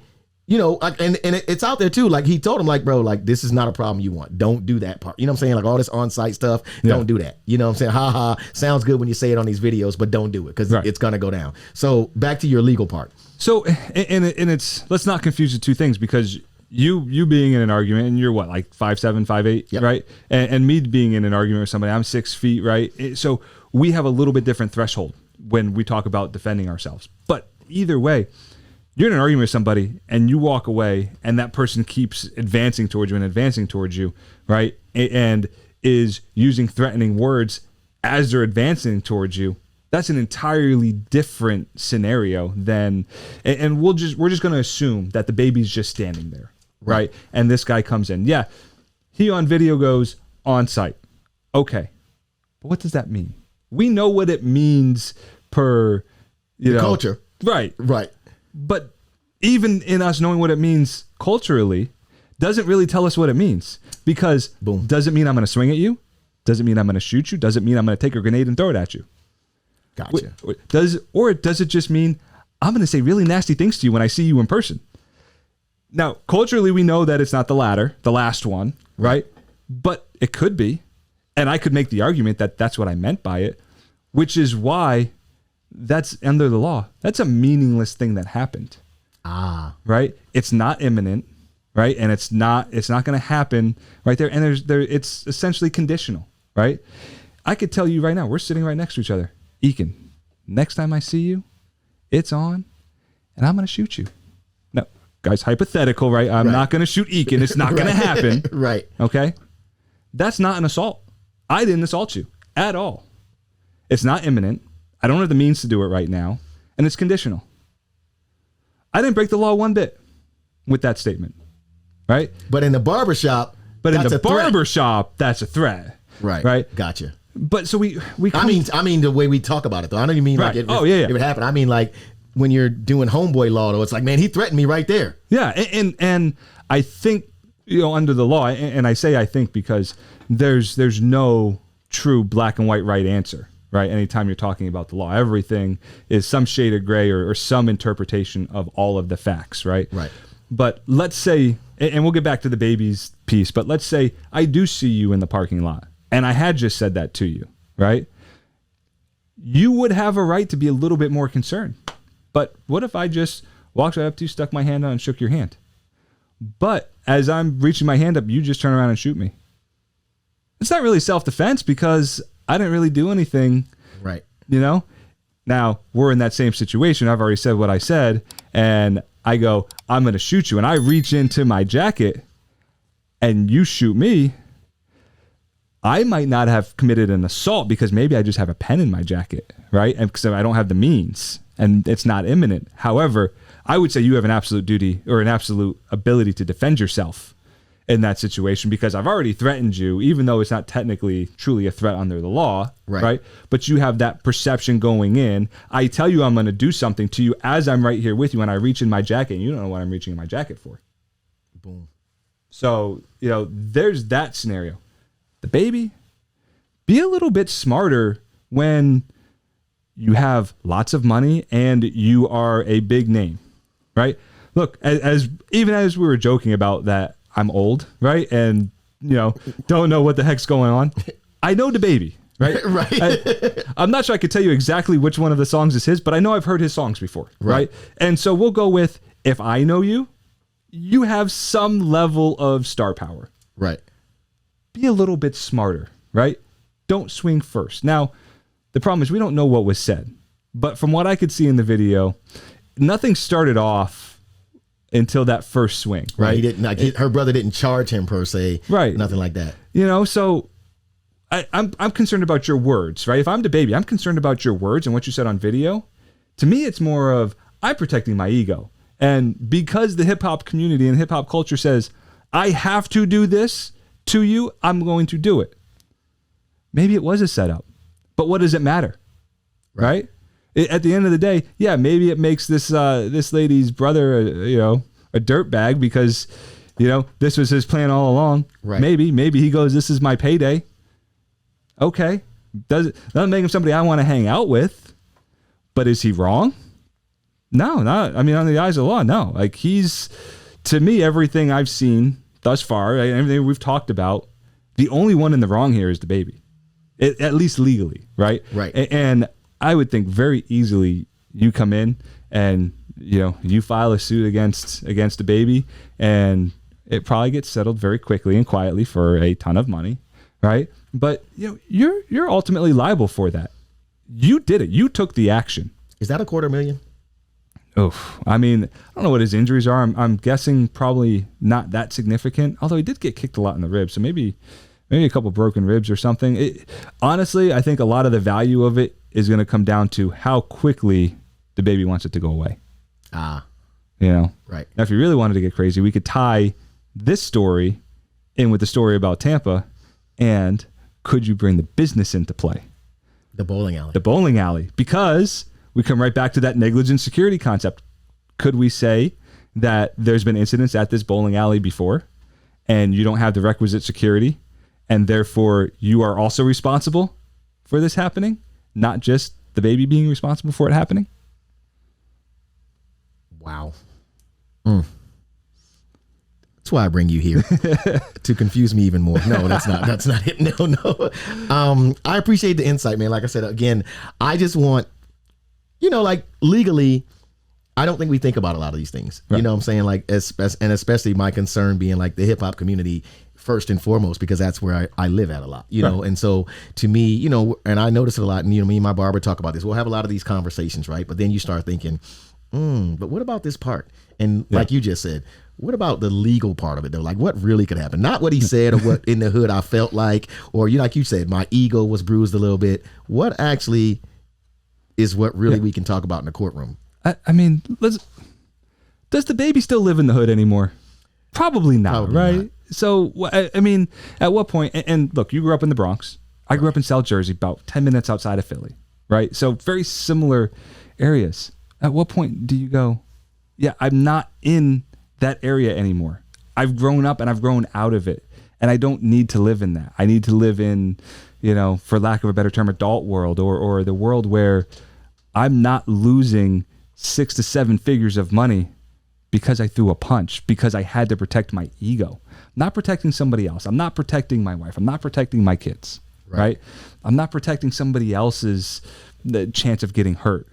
and it's out there too. Like he told him, like, bro, like this is not a problem you want. Don't do that part. You know what I'm saying? Like all this on-site stuff, don't do that. You know what I'm saying? Ha ha. Sounds good when you say it on these videos, but don't do it because it's gonna go down. So back to your legal part. So and it's, let's not confuse the two things, because you being in an argument, and you're what, like 5'7", 5'8", right? And me being in an argument with somebody, I'm 6 feet, right? So we have a little bit different threshold when we talk about defending ourselves. But either way, you're in an argument with somebody and you walk away and that person keeps advancing towards you, right? And is using threatening words as they're advancing towards you. That's an entirely different scenario than, and we're just going to assume that DaBaby's just standing there, right? And this guy comes in. Yeah, he on video goes on site. Okay, but what does that mean? We know what it means per, culture. Right. Right. But even in us knowing what it means culturally, doesn't really tell us what it means. Because does it mean I'm going to swing at you? Does it mean I'm going to shoot you? Does it mean I'm going to take a grenade and throw it at you? Gotcha. Does it just mean I'm going to say really nasty things to you when I see you in person? Now, culturally, we know that it's not the latter, the last one, right? But it could be. And I could make the argument that that's what I meant by it, which is why that's under the law. That's a meaningless thing that happened. Right? It's not imminent, right? And it's not going to happen right there. And it's essentially conditional, right? I could tell you right now, we're sitting right next to each other. Ekin, next time I see you, it's on, and I'm going to shoot you. No, guys, hypothetical, right? I'm not going to shoot Ekin. It's not going to happen. Right. Okay? That's not an assault. I didn't assault you at all. It's not imminent. I don't have the means to do it right now, and it's conditional. I didn't break the law one bit with that statement, right? But in the barbershop, that's a threat. Right. Right. Gotcha. But so we. I mean the way we talk about it though. I don't even mean like it. If it happened. I mean like when you're doing homeboy law though. It's like, man, he threatened me right there. Yeah, and I think under the law, and I say I think because there's no true black and white right answer. Right. Anytime you're talking about the law, everything is some shade of gray or some interpretation of all of the facts. Right. Right. But let's say, and we'll get back to DaBaby's piece, but let's say I do see you in the parking lot and I had just said that to you. Right. You would have a right to be a little bit more concerned. But what if I just walked right up to you, stuck my hand out and shook your hand? But as I'm reaching my hand up, you just turn around and shoot me. It's not really self-defense because I didn't really do anything. Right. Now we're in that same situation. I've already said what I said and I go, I'm going to shoot you. And I reach into my jacket and you shoot me. I might not have committed an assault because maybe I just have a pen in my jacket. Right. And because I don't have the means and it's not imminent. However, I would say you have an absolute duty or an absolute ability to defend yourself in that situation because I've already threatened you, even though it's not technically truly a threat under the law, right? But you have that perception going in. I tell you I'm going to do something to you as I'm right here with you and I reach in my jacket and you don't know what I'm reaching in my jacket for. Boom. So, there's that scenario. DaBaby, be a little bit smarter when you have lots of money and you are a big name, right? Look, as we were joking about that, I'm old, right? And, don't know what the heck's going on. I know DaBaby, right? Right. I'm not sure I could tell you exactly which one of the songs is his, but I know I've heard his songs before, right? And so we'll go with, if I know you, you have some level of star power. Right. Be a little bit smarter, right? don't swing first. Now, the problem is we don't know what was said. But from what I could see in the video, nothing started off until that first swing. Right. He didn't. Like, her brother didn't charge him per se. Right. Nothing like that. You know, so I'm concerned about your words, right? If I'm DaBaby, I'm concerned about your words and what you said on video. To me, it's more of I'm protecting my ego. And because the hip hop community and hip hop culture says, I have to do this to you, I'm going to do it. Maybe it was a setup, but what does it matter? Right? At the end of the day, yeah, maybe it makes this lady's brother, a dirtbag because, this was his plan all along. Right. Maybe he goes, this is my payday. Okay. Doesn't make him somebody I want to hang out with, but is he wrong? No, not. I mean, on the eyes of the law, no. Like to me, everything I've seen thus far, everything we've talked about, the only one in the wrong here is DaBaby, at least legally, right? Right. And I would think very easily you come in and you file a suit against DaBaby, and it probably gets settled very quickly and quietly for a ton of money, right? But you're ultimately liable for that. You did it. You took the action. Is that $250,000? Oh, I mean, I don't know what his injuries are. I'm guessing probably not that significant. Although he did get kicked a lot in the ribs, so maybe a couple broken ribs or something. Honestly, I think a lot of the value of it is going to come down to how quickly DaBaby wants it to go away. Right. Now, if you really wanted to get crazy, we could tie this story in with the story about Tampa, and could you bring the business into play? The bowling alley. The bowling alley, because we come right back to that negligent security concept. Could we say that there's been incidents at this bowling alley before, and you don't have the requisite security, and therefore you are also responsible for this happening, not just DaBaby being responsible for it happening? Wow. That's why I bring you here, to confuse me even more. No, that's not it. No. I appreciate the insight, man. Like I said, again, I just want, like legally, I don't think we think about a lot of these things. Right. You know what I'm saying? Like, and especially my concern being like the hip hop community first and foremost, because that's where I live at a lot, know? And so to me, and I notice it a lot, and me and my barber talk about this. We'll have a lot of these conversations, right? But then you start thinking, but what about this part? And like you just said, what about the legal part of it though? Like, what really could happen? Not what he said or what in the hood I felt like, or like you said, my ego was bruised a little bit. What actually is what really we can talk about in the courtroom? I mean, does DaBaby still live in the hood anymore? Probably not, right? Not. So, I mean, at what point, and look, you grew up in the Bronx. I grew up in South Jersey, about 10 minutes outside of Philly, right? So very similar areas. At what point do you go, yeah, I'm not in that area anymore. I've grown up and I've grown out of it, and I don't need to live in that. I need to live in, for lack of a better term, adult world, or the world where I'm not losing 6 to 7 figures of money because I threw a punch, because I had to protect my ego. I'm not protecting somebody else. I'm not protecting my wife. I'm not protecting my kids, right? I'm not protecting somebody else's the chance of getting hurt.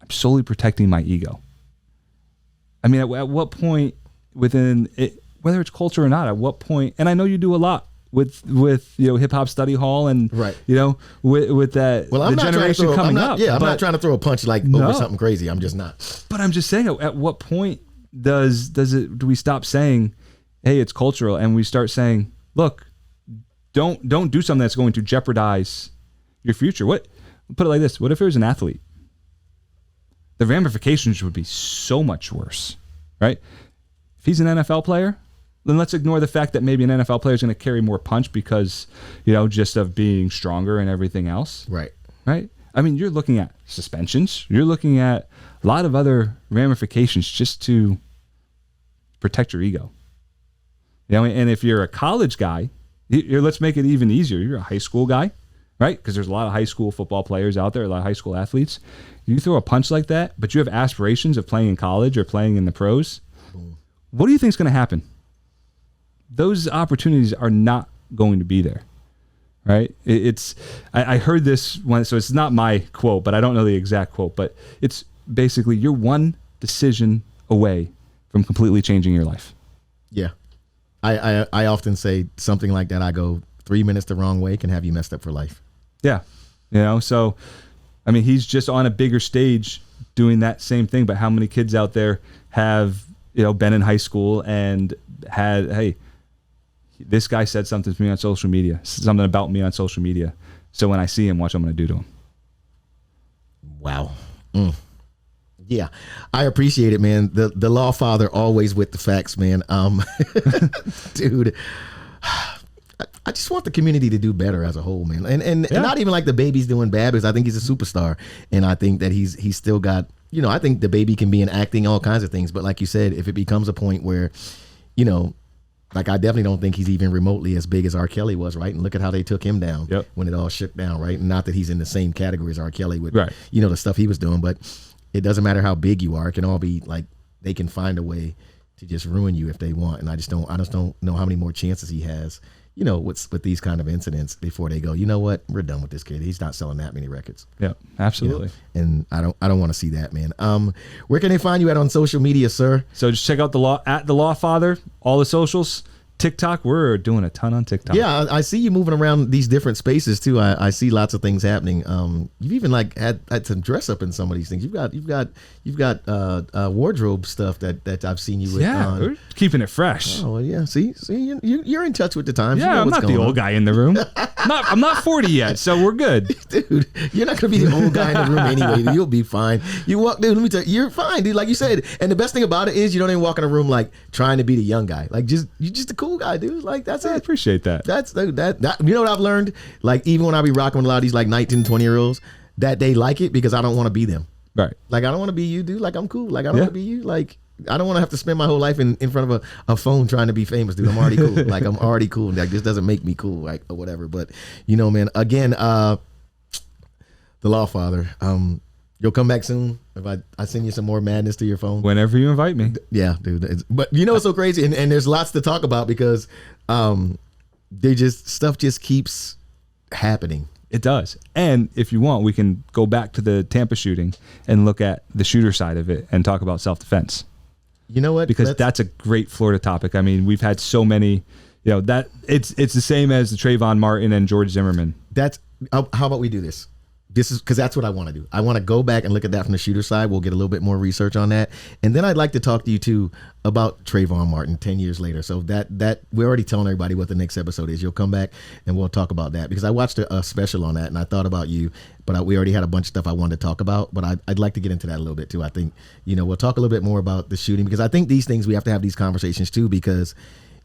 I'm solely protecting my ego. I mean, at what point within it, whether it's culture or not, at what point, and I know you do a lot with hip hop study hall and with that I'm the not generation trying to coming up. Yeah, I'm not trying to throw a punch over something crazy. I'm just not. But I'm just saying, at what point do we stop saying, hey, it's cultural, and we start saying, look, don't do something that's going to jeopardize your future? Put it like this: what if it was an athlete? The ramifications would be so much worse, right? If he's an NFL player, then let's ignore the fact that maybe an NFL player is going to carry more punch because, just of being stronger and everything else. Right. Right? I mean, you're looking at suspensions. You're looking at a lot of other ramifications just to protect your ego. And if you're a college guy, let's make it even easier. You're a high school guy, right? Because there's a lot of high school football players out there, a lot of high school athletes. You throw a punch like that, but you have aspirations of playing in college or playing in the pros. What do you think is going to happen? Those opportunities are not going to be there, right? I heard this one, so it's not my quote, but I don't know the exact quote, but it's basically you're one decision away from completely changing your life. Yeah. I often say something like that. I go, 3 minutes the wrong way can have you messed up for life. Yeah. So, I mean, he's just on a bigger stage doing that same thing, but how many kids out there have, been in high school and had, hey, this guy said something to me on social media, something about me on social media. So when I see him, watch what I'm going to do to him. Wow. Yeah, I appreciate it, man. The Lawfather always with the facts, man. Dude, I just want the community to do better as a whole, man. And not even like DaBaby's doing bad, because I think he's a superstar, and I think that he's still got, I think DaBaby can be in acting, all kinds of things. But like you said, if it becomes a point where, like, I definitely don't think he's even remotely as big as R. Kelly was, right? And look at how they took him down when it all shook down, right? Not that he's in the same category as R. Kelly with, the stuff he was doing, but it doesn't matter how big you are. It can all be like, they can find a way to just ruin you if they want. And I just don't know how many more chances he has, with these kind of incidents before they go, you know what, we're done with this kid. He's not selling that many records. Yeah, absolutely. And I don't want to see that, man. Where can they find you at on social media, sir? So just check out the Lawfather, all the socials. TikTok, we're doing a ton on TikTok. Yeah, I see you moving around these different spaces too. I see lots of things happening. You've even like had some dress up in some of these things. You've got wardrobe stuff that I've seen you with. Yeah, we're keeping it fresh. Oh yeah, see, you're in touch with the times. Yeah, I'm not the old guy in the room. I'm not 40 yet, so we're good. Dude, you're not gonna be the old guy in the room anyway. Dude. You'll be fine. You walk, dude. Let me tell you, you're fine, dude. Like you said, and the best thing about it is you don't even walk in a room like trying to be the young guy. Like you're just a cool guy, dude. Like that's it. I appreciate that. That's that. You know what I've learned? Like even when I be rocking with a lot of these like 19, 20-year-olds, that they like it because I don't want to be them. Right. Like I don't want to be you, dude. Like I'm cool. Like I don't want to be you. Like I don't want to have to spend my whole life in front of a phone trying to be famous, dude. I'm already cool. Like I'm already cool. Like this doesn't make me cool, like or whatever. But man, again, the Lawfather. You'll come back soon if I send you some more madness to your phone. Whenever you invite me. Yeah, dude. But it's so crazy, and there's lots to talk about because stuff just keeps happening. It does. And if you want, we can go back to the Tampa shooting and look at the shooter side of it and talk about self-defense. You know what? Because that's a great Florida topic. I mean, we've had so many, that it's the same as the Trayvon Martin and George Zimmerman. How about we do this? This is because that's what I want to do. I want to go back and look at that from the shooter side. We'll get a little bit more research on that. And then I'd like to talk to you too about Trayvon Martin 10 years later. So that we're already telling everybody what the next episode is. You'll come back and we'll talk about that because I watched a special on that and I thought about you, but we already had a bunch of stuff I wanted to talk about, but I'd like to get into that a little bit too. I think, we'll talk a little bit more about the shooting because I think these things, we have to have these conversations too because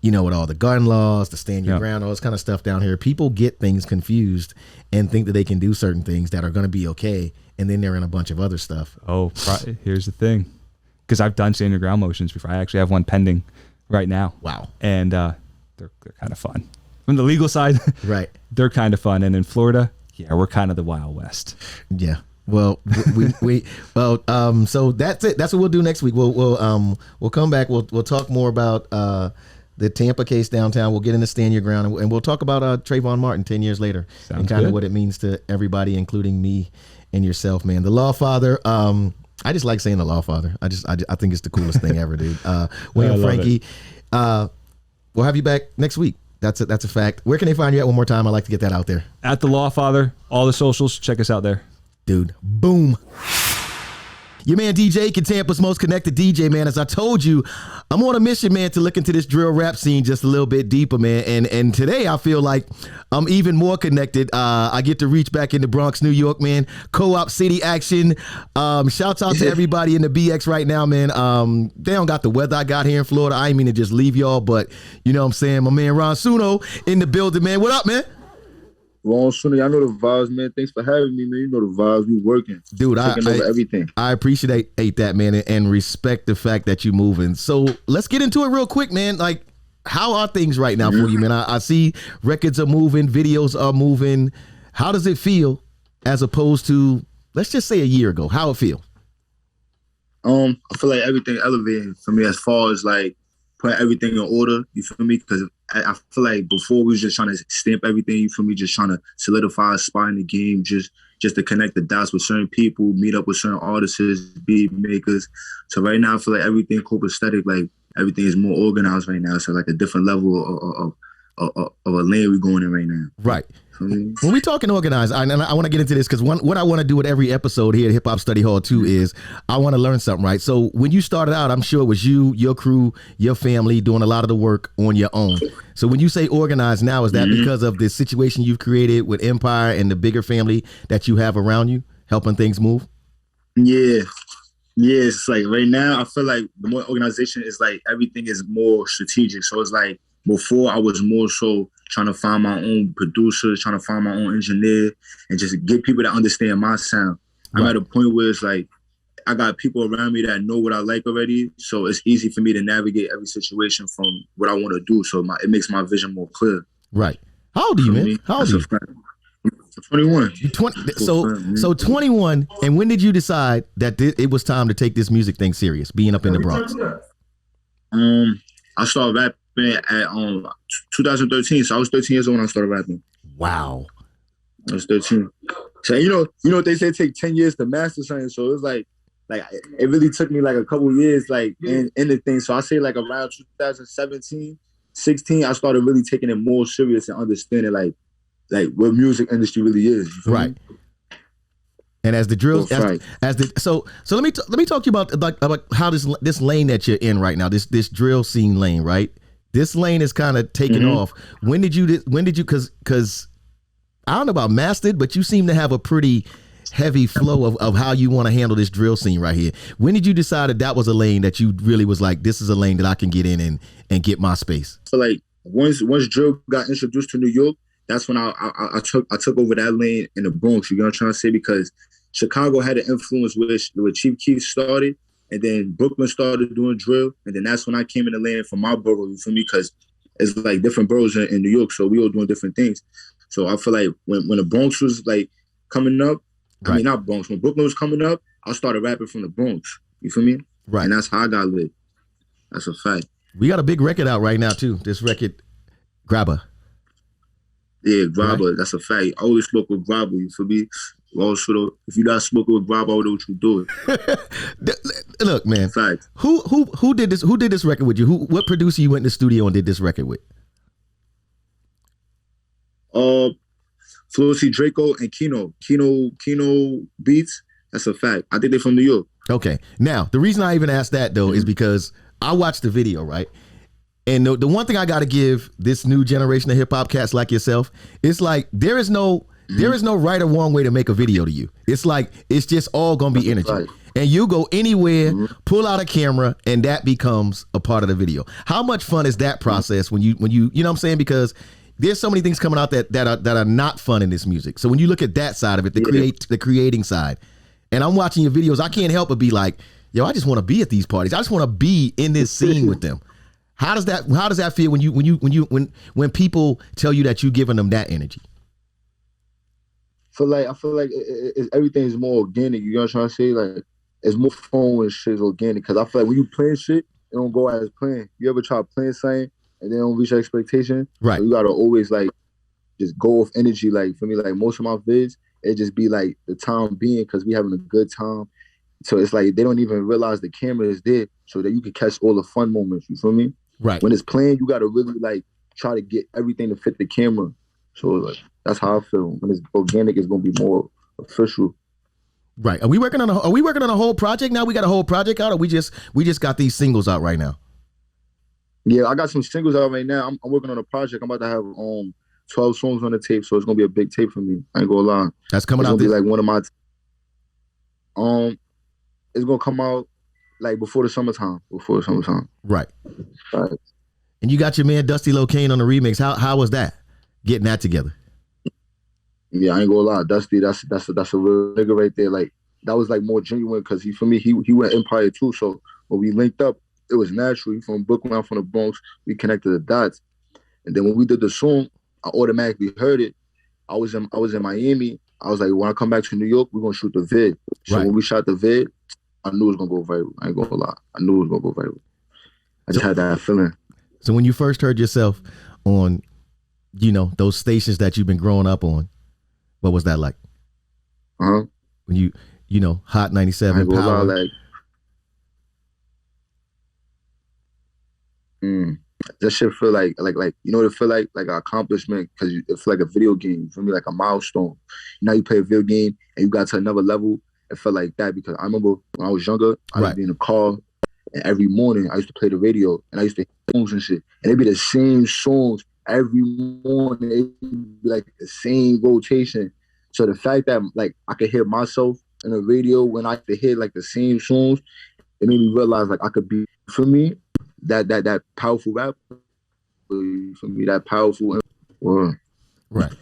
with all the gun laws, the stand your ground, all this kind of stuff down here, people get things confused and think that they can do certain things that are going to be okay, and then they're in a bunch of other stuff. Oh, here's the thing. Because I've done stand your ground motions before. I actually have one pending right now. Wow. And they're kind of fun. From the legal side, right? They're kind of fun. And in Florida, we're kind of the Wild West. Yeah. Well, so that's it. That's what we'll do next week. We'll come back. We'll talk more about the Tampa case downtown. We'll get into stand your ground, and we'll talk about Trayvon Martin 10 years later. Sounds and kind good. of what it means to everybody, including me and yourself, man. The Lawfather. I just like saying the Lawfather. I think it's the coolest thing ever, dude. Willliam Franchi. We'll have you back next week. That's a fact. Where can they find you at one more time? I'd like to get that out there. At the Lawfather, all the socials. Check us out there. Dude, boom. Your man DJ Ekin, Tampa's most connected DJ, man. As I told you, I'm on a mission, man, to look into this drill rap scene just a little bit deeper, man. And today I feel like I'm even more connected. I get to reach back into Bronx, New York, man. Co-op city action. Shouts out to everybody in the BX right now, man. They don't got the weather I got here in Florida. I ain't mean to just leave y'all, but you know what I'm saying? My man Ron Suno in the building, man. What up, man? Ron Suno, I know the vibes, man. Thanks for having me, man. You know the vibes. We working. Dude, taking over everything. I appreciate that, man, and respect the fact that you moving. So let's get into it real quick, man. Like, how are things right now for you, man? I see records are moving, videos are moving. How does it feel as opposed to, let's just say, a year ago? How it feel? I feel like everything elevating for me as far as like putting everything in order. You feel me? Because I feel like before we was just trying to stamp everything, you feel me, just trying to solidify a spot in the game, just to connect the dots with certain people, meet up with certain artists, beat makers. So right now I feel like everything copacetic, like everything is more organized right now. So like a different level a lane we're going in right now. Right. When we talking organized, I want to get into this because what I want to do with every episode here at Hip Hop Study Hall too is I want to learn something, right? So when you started out, I'm sure it was you, your crew, your family doing a lot of the work on your own. So when you say organized now, is that because of the situation you've created with Empire and the bigger family that you have around you, helping things move? Yeah. Yeah, it's like right now, I feel like the more organization is like everything is more strategic. So it's like before I was more so trying to find my own producers, trying to find my own engineer, and just get people that understand my sound. I'm at a point where it's like I got people around me that know what I like already, so it's easy for me to navigate every situation from what I want to do. So it makes my vision more clear. Right. How old are you, man? How old are you? 21. So 21, and when did you decide that it was time to take this music thing serious, being up in the Bronx? I started rapping at 2013, so I was 13 years old when I started rapping. Wow. I was 13. So you know what they say, take 10 years to master something. So it was like it really took me like a couple years like in the thing. So I say like around 2017, 16, I started really taking it more serious and understanding like what music industry really is. Right. And as the drills, so let me talk to you about how this lane that you're in right now, this drill scene lane, right? This lane is kind of taking off. When did you because I don't know about mastered, but you seem to have a pretty heavy flow of how you want to handle this drill scene right here. When did you decide that was a lane that you really was like, this is a lane that I can get in and get my space? So like once drill got introduced to New York, that's when I took over that lane in the Bronx. You know what I'm trying to say? Because Chicago had an influence with Chief Keef started, and then Brooklyn started doing drill, and then that's when I came in the lane from my borough. You feel me? Because it's like different boroughs in New York, so we all doing different things. So I feel like when the Bronx was like coming up, I mean not Bronx, when Brooklyn was coming up, I started rapping from the Bronx. You feel me? Right. And that's how I got lit. That's a fact. We got a big record out right now too. This record, Grabber. Yeah, Grabber. Right. That's a fact. I always spoke with Grabber. You feel me? Also, if you're not smoking with Grabber, I would know what you're doing. Look, man. Fact. Who did this? Who did this record with you? What producer you went in the studio and did this record with? Flossy Draco and Kino Beats. That's a fact. I think they're from New York. Okay. Now, the reason I even asked that though is because I watched the video, right? And the one thing I got to give this new generation of hip hop cats like yourself, it's like there is no right or wrong way to make a video to you. It's like it's just all gonna be energy, and you go anywhere, pull out a camera, and that becomes a part of the video. How much fun is that process when you know what I'm saying? Because there's so many things coming out that are not fun in this music. So when you look at that side of it, the creating side, and I'm watching your videos, I can't help but be like, yo, I just want to be at these parties. I just want to be in this scene with them. How does that feel when people tell you that you're giving them that energy? I feel like everything is more organic. You know what I'm trying to say? Like it's more fun when shit is organic. Because I feel like when you plan shit, it don't go as planned. You ever try playing something and they don't reach your expectation? Right. So you gotta always like just go with energy. Like for me, like most of my vids, it just be like the time being because we having a good time. So it's like they don't even realize the camera is there so that you can catch all the fun moments. You feel me? Right. When it's planned, you gotta really like try to get everything to fit the camera. So like that's how I feel. When it's organic, it's gonna be more official. Right. Are we working on a whole project now? We got a whole project out, or we just got these singles out right now? Yeah, I got some singles out right now. I'm working on a project. I'm about to have 12 songs on the tape, so it's gonna be a big tape for me. I ain't gonna lie. That's coming out. It's gonna be like one of my. It's gonna come out like before the summertime. Right. And you got your man Dusty Locane on the remix. How was that? Getting that together? Yeah, I ain't gonna lie, Dusty. That's a real nigga right there. Like that was like more genuine because he went Empire too. So when we linked up, it was natural. He from Brooklyn, I'm from the Bronx. We connected the dots, and then when we did the song, I automatically heard it. I was in Miami. I was like, when I come back to New York, we're gonna shoot the vid. So when we shot the vid, I knew it was gonna go viral. I ain't gonna lie, I knew it was gonna go viral. I just had that feeling. So when you first heard yourself on, those stations that you've been growing up on, what was that like? When you, Hot 97, Power. Lie, like, that shit feel like you know what it feel like an accomplishment because it feel like a video game. You feel me? Like a milestone. Now you play a video game and you got to another level. It felt like that because I remember when I was younger, I used to be in the car and every morning I used to play the radio and I used to hear songs and shit. And it'd be the same songs every morning. It'd be like the same rotation. So the fact that like I could hear myself in the radio when I could hear like the same songs, it made me realize like I could be, for me, that powerful rap, for me, that powerful. Right.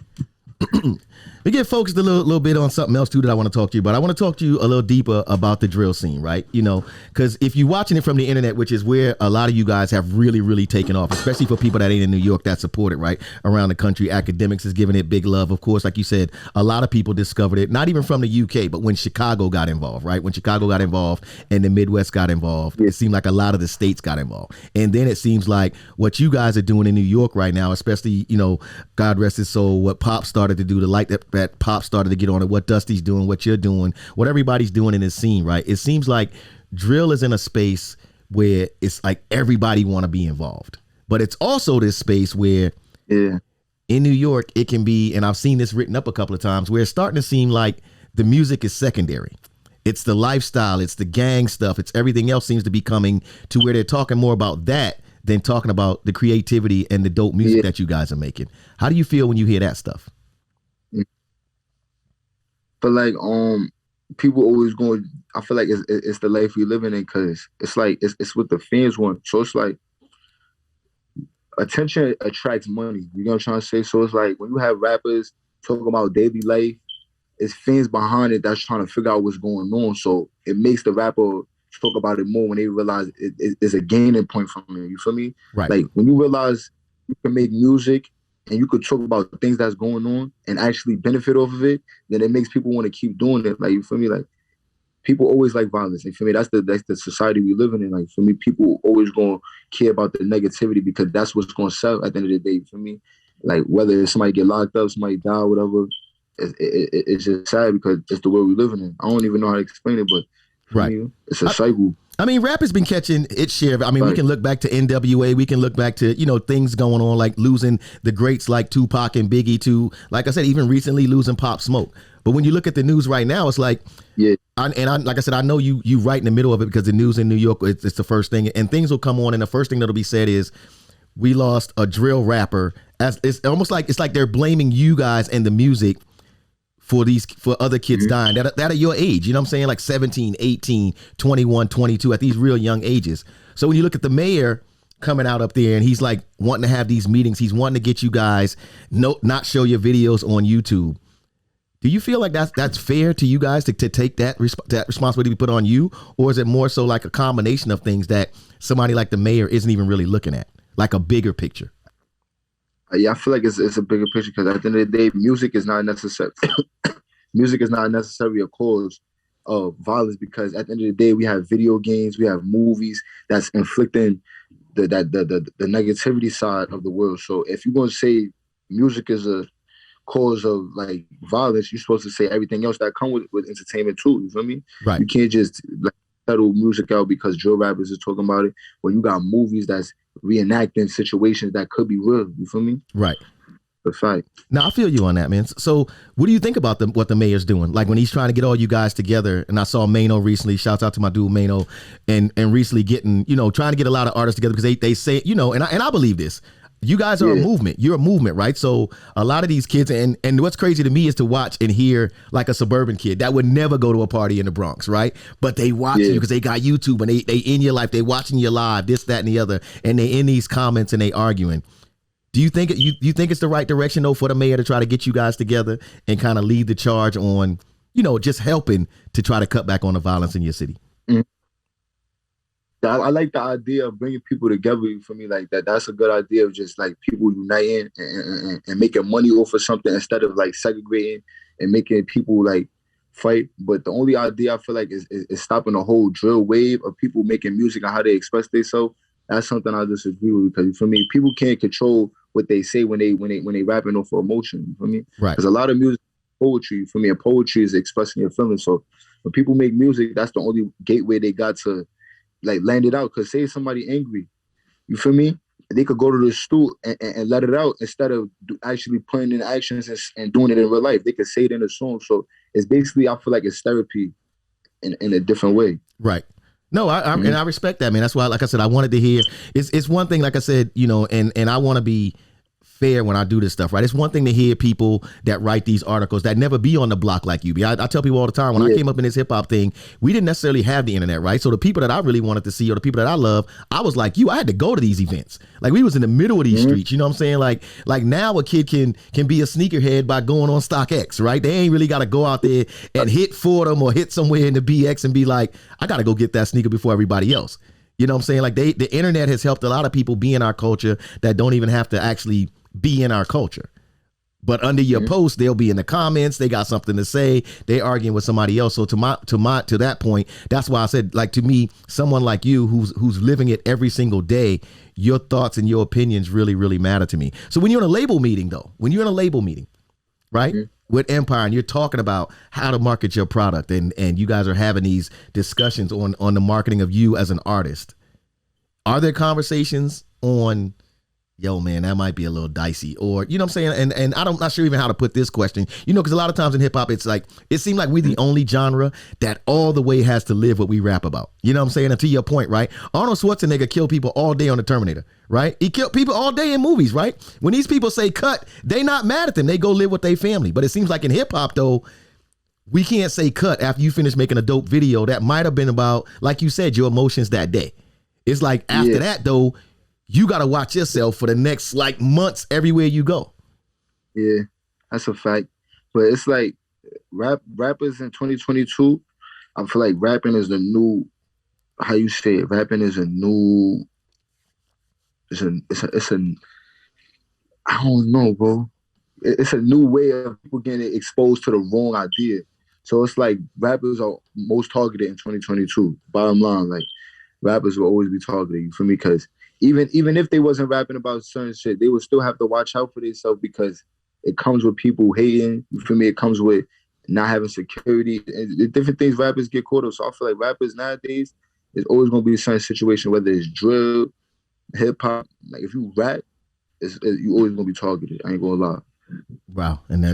We get focused a little bit on something else too that I want to talk to you about. I want to talk to you a little deeper about the drill scene, right? You know, because if you're watching it from the internet, which is where a lot of you guys have really, really taken off, especially for people that ain't in New York that support it, right? Around the country, academics is giving it big love. Of course, like you said, a lot of people discovered it, not even from the UK, but when Chicago got involved, right? When Chicago got involved and the Midwest got involved, it seemed like a lot of the states got involved. And then it seems like what you guys are doing in New York right now, especially, you know, God rest his soul, what Pop started to do, the light that Pop started to get on it, what Dusty's doing, what you're doing, what everybody's doing in this scene, right? It seems like drill is in a space where it's like everybody want to be involved, but it's also this space where in New York it can be, and I've seen this written up a couple of times, where it's starting to seem like the music is secondary. It's the lifestyle, it's the gang stuff, it's everything else seems to be coming to where they're talking more about that than talking about the creativity and the dope music that you guys are making. How do you feel when you hear that stuff? But like people always going, I feel like it's the life we living in because it's like it's what the fans want. So it's like attention attracts money. You know what I'm trying to say? So it's like when you have rappers talking about daily life, it's fans behind it that's trying to figure out what's going on. So it makes the rapper talk about it more when they realize it's a gaining point from it. You feel me? Right. Like when you realize you can make music and you could talk about things that's going on and actually benefit off of it, then it makes people want to keep doing it. Like, you feel me? Like, people always like violence. You feel me? That's the society we living in. Like, for me, people always going to care about the negativity because that's what's going to sell at the end of the day. You feel me? Like, whether somebody get locked up, somebody die, whatever, it's just sad because it's the world we living in. I don't even know how to explain it, but for me, it's a cycle. I mean, rap has been catching its share. I mean, we can look back to NWA. We can look back to, you know, things going on like losing the greats like Tupac and Biggie to, like I said, even recently losing Pop Smoke. But when you look at the news right now, it's like, like I said, I know you right in the middle of it because the news in New York, it's the first thing. And things will come on and the first thing that'll be said is, we lost a drill rapper. It's almost like, it's like they're blaming you guys and the music for other kids dying that are your age, you know what I'm saying? Like 17, 18, 21, 22 at these real young ages. So when you look at the mayor coming out up there and he's like wanting to have these meetings, he's wanting to get you guys not show your videos on YouTube. Do you feel like that's fair to you guys to take that responsibility to be put on you? Or is it more so like a combination of things that somebody like the mayor isn't even really looking at, like a bigger picture? Yeah, I feel like it's a bigger picture because at the end of the day, music is not necessary. Music is not necessarily a cause of violence because at the end of the day, we have video games, we have movies that's inflicting the negativity side of the world. So if you're going to say music is a cause of like violence, you're supposed to say everything else that comes with entertainment too. You feel me? Right. You can't just like settle music out because drill rappers is talking about it when you got movies that's reenacting situations that could be real. You feel me? Right. The fact. Now I feel you on that, man. So what do you think about what the mayor's doing? Like when he's trying to get all you guys together, and I saw Mano recently, shouts out to my dude Mano, and recently getting, you know, trying to get a lot of artists together because they say, you know, and I believe this. You guys are a movement. You're a movement, right? So a lot of these kids, and what's crazy to me is to watch and hear like a suburban kid that would never go to a party in the Bronx, right? But they watch you because they got YouTube and they in your life, they watching you live, this, that, and the other, and they in these comments and they arguing. Do you think you think it's the right direction though for the mayor to try to get you guys together and kind of lead the charge on, you know, just helping to try to cut back on the violence in your city? Mm-hmm. I like the idea of bringing people together. For me, like that's a good idea of just like people uniting and making money off of something instead of like segregating and making people like fight. But the only idea I feel like is stopping the whole drill wave of people making music and how they express themselves. That's something I disagree with because for me, people can't control what they say when they rapping off of emotion. For me, right? Because a lot of music, poetry. For me, and poetry is expressing your feelings. So when people make music, that's the only gateway they got to like land it out. Cause say somebody angry, you feel me? they could go to the stool and let it out instead of actually putting in actions and doing it in real life. They could say it in a song. So it's basically, I feel like it's therapy in a different way. Right. No, and I respect that, man. That's why, like I said, I wanted to hear. It's one thing, like I said, you know, and I want to be fair when I do this stuff, right? It's one thing to hear people that write these articles that never be on the block like you be. I tell people all the time, when I came up in this hip hop thing, we didn't necessarily have the internet, right? So the people that I really wanted to see, or the people that I love, I was like you. I had to go to these events. Like, we was in the middle of these streets. You know what I'm saying? Like now a kid can be a sneakerhead by going on StockX, right? They ain't really got to go out there and hit Fordham or hit somewhere in the BX and be like, I got to go get that sneaker before everybody else. You know what I'm saying? Like, the internet has helped a lot of people be in our culture that don't even have to actually be in our culture. But under your post, they'll be in the comments, they got something to say, they arguing with somebody else. So to that point, that's why I said, like, to me, someone like you who's living it every single day, your thoughts and your opinions really, really matter to me. So when you're in a label meeting, though, right, with Empire, and you're talking about how to market your product, and you guys are having these discussions on the marketing of you as an artist, are there conversations on, yo, man, that might be a little dicey, or, you know what I'm saying? And I'm not sure even how to put this question, you know, because a lot of times in hip hop, it's like, it seems like we're the only genre that all the way has to live what we rap about. You know what I'm saying? And to your point, right? Arnold Schwarzenegger killed people all day on the Terminator, right? He killed people all day in movies, right? When these people say cut, they not mad at them. They go live with their family. But it seems like in hip hop, though, we can't say cut after you finish making a dope video that might have been about, like you said, your emotions that day. It's like after that, though, you got to watch yourself for the next, like, months everywhere you go. Yeah, that's a fact. But it's like rappers in 2022, I feel like rapping is the new, how you say it, rapping is a new, it's a I don't know, bro. It's a new way of people getting exposed to the wrong idea. So it's like rappers are most targeted in 2022. Bottom line, like, rappers will always be targeted, you feel me? Because even if they wasn't rapping about certain shit, they would still have to watch out for themselves, because it comes with people hating, you feel me? It comes with not having security, and the different things rappers get caught up. So I feel like rappers nowadays, there's always going to be a certain situation, whether it's drill, hip hop. Like, if you rap, you always going to be targeted. I ain't going to lie. Wow, and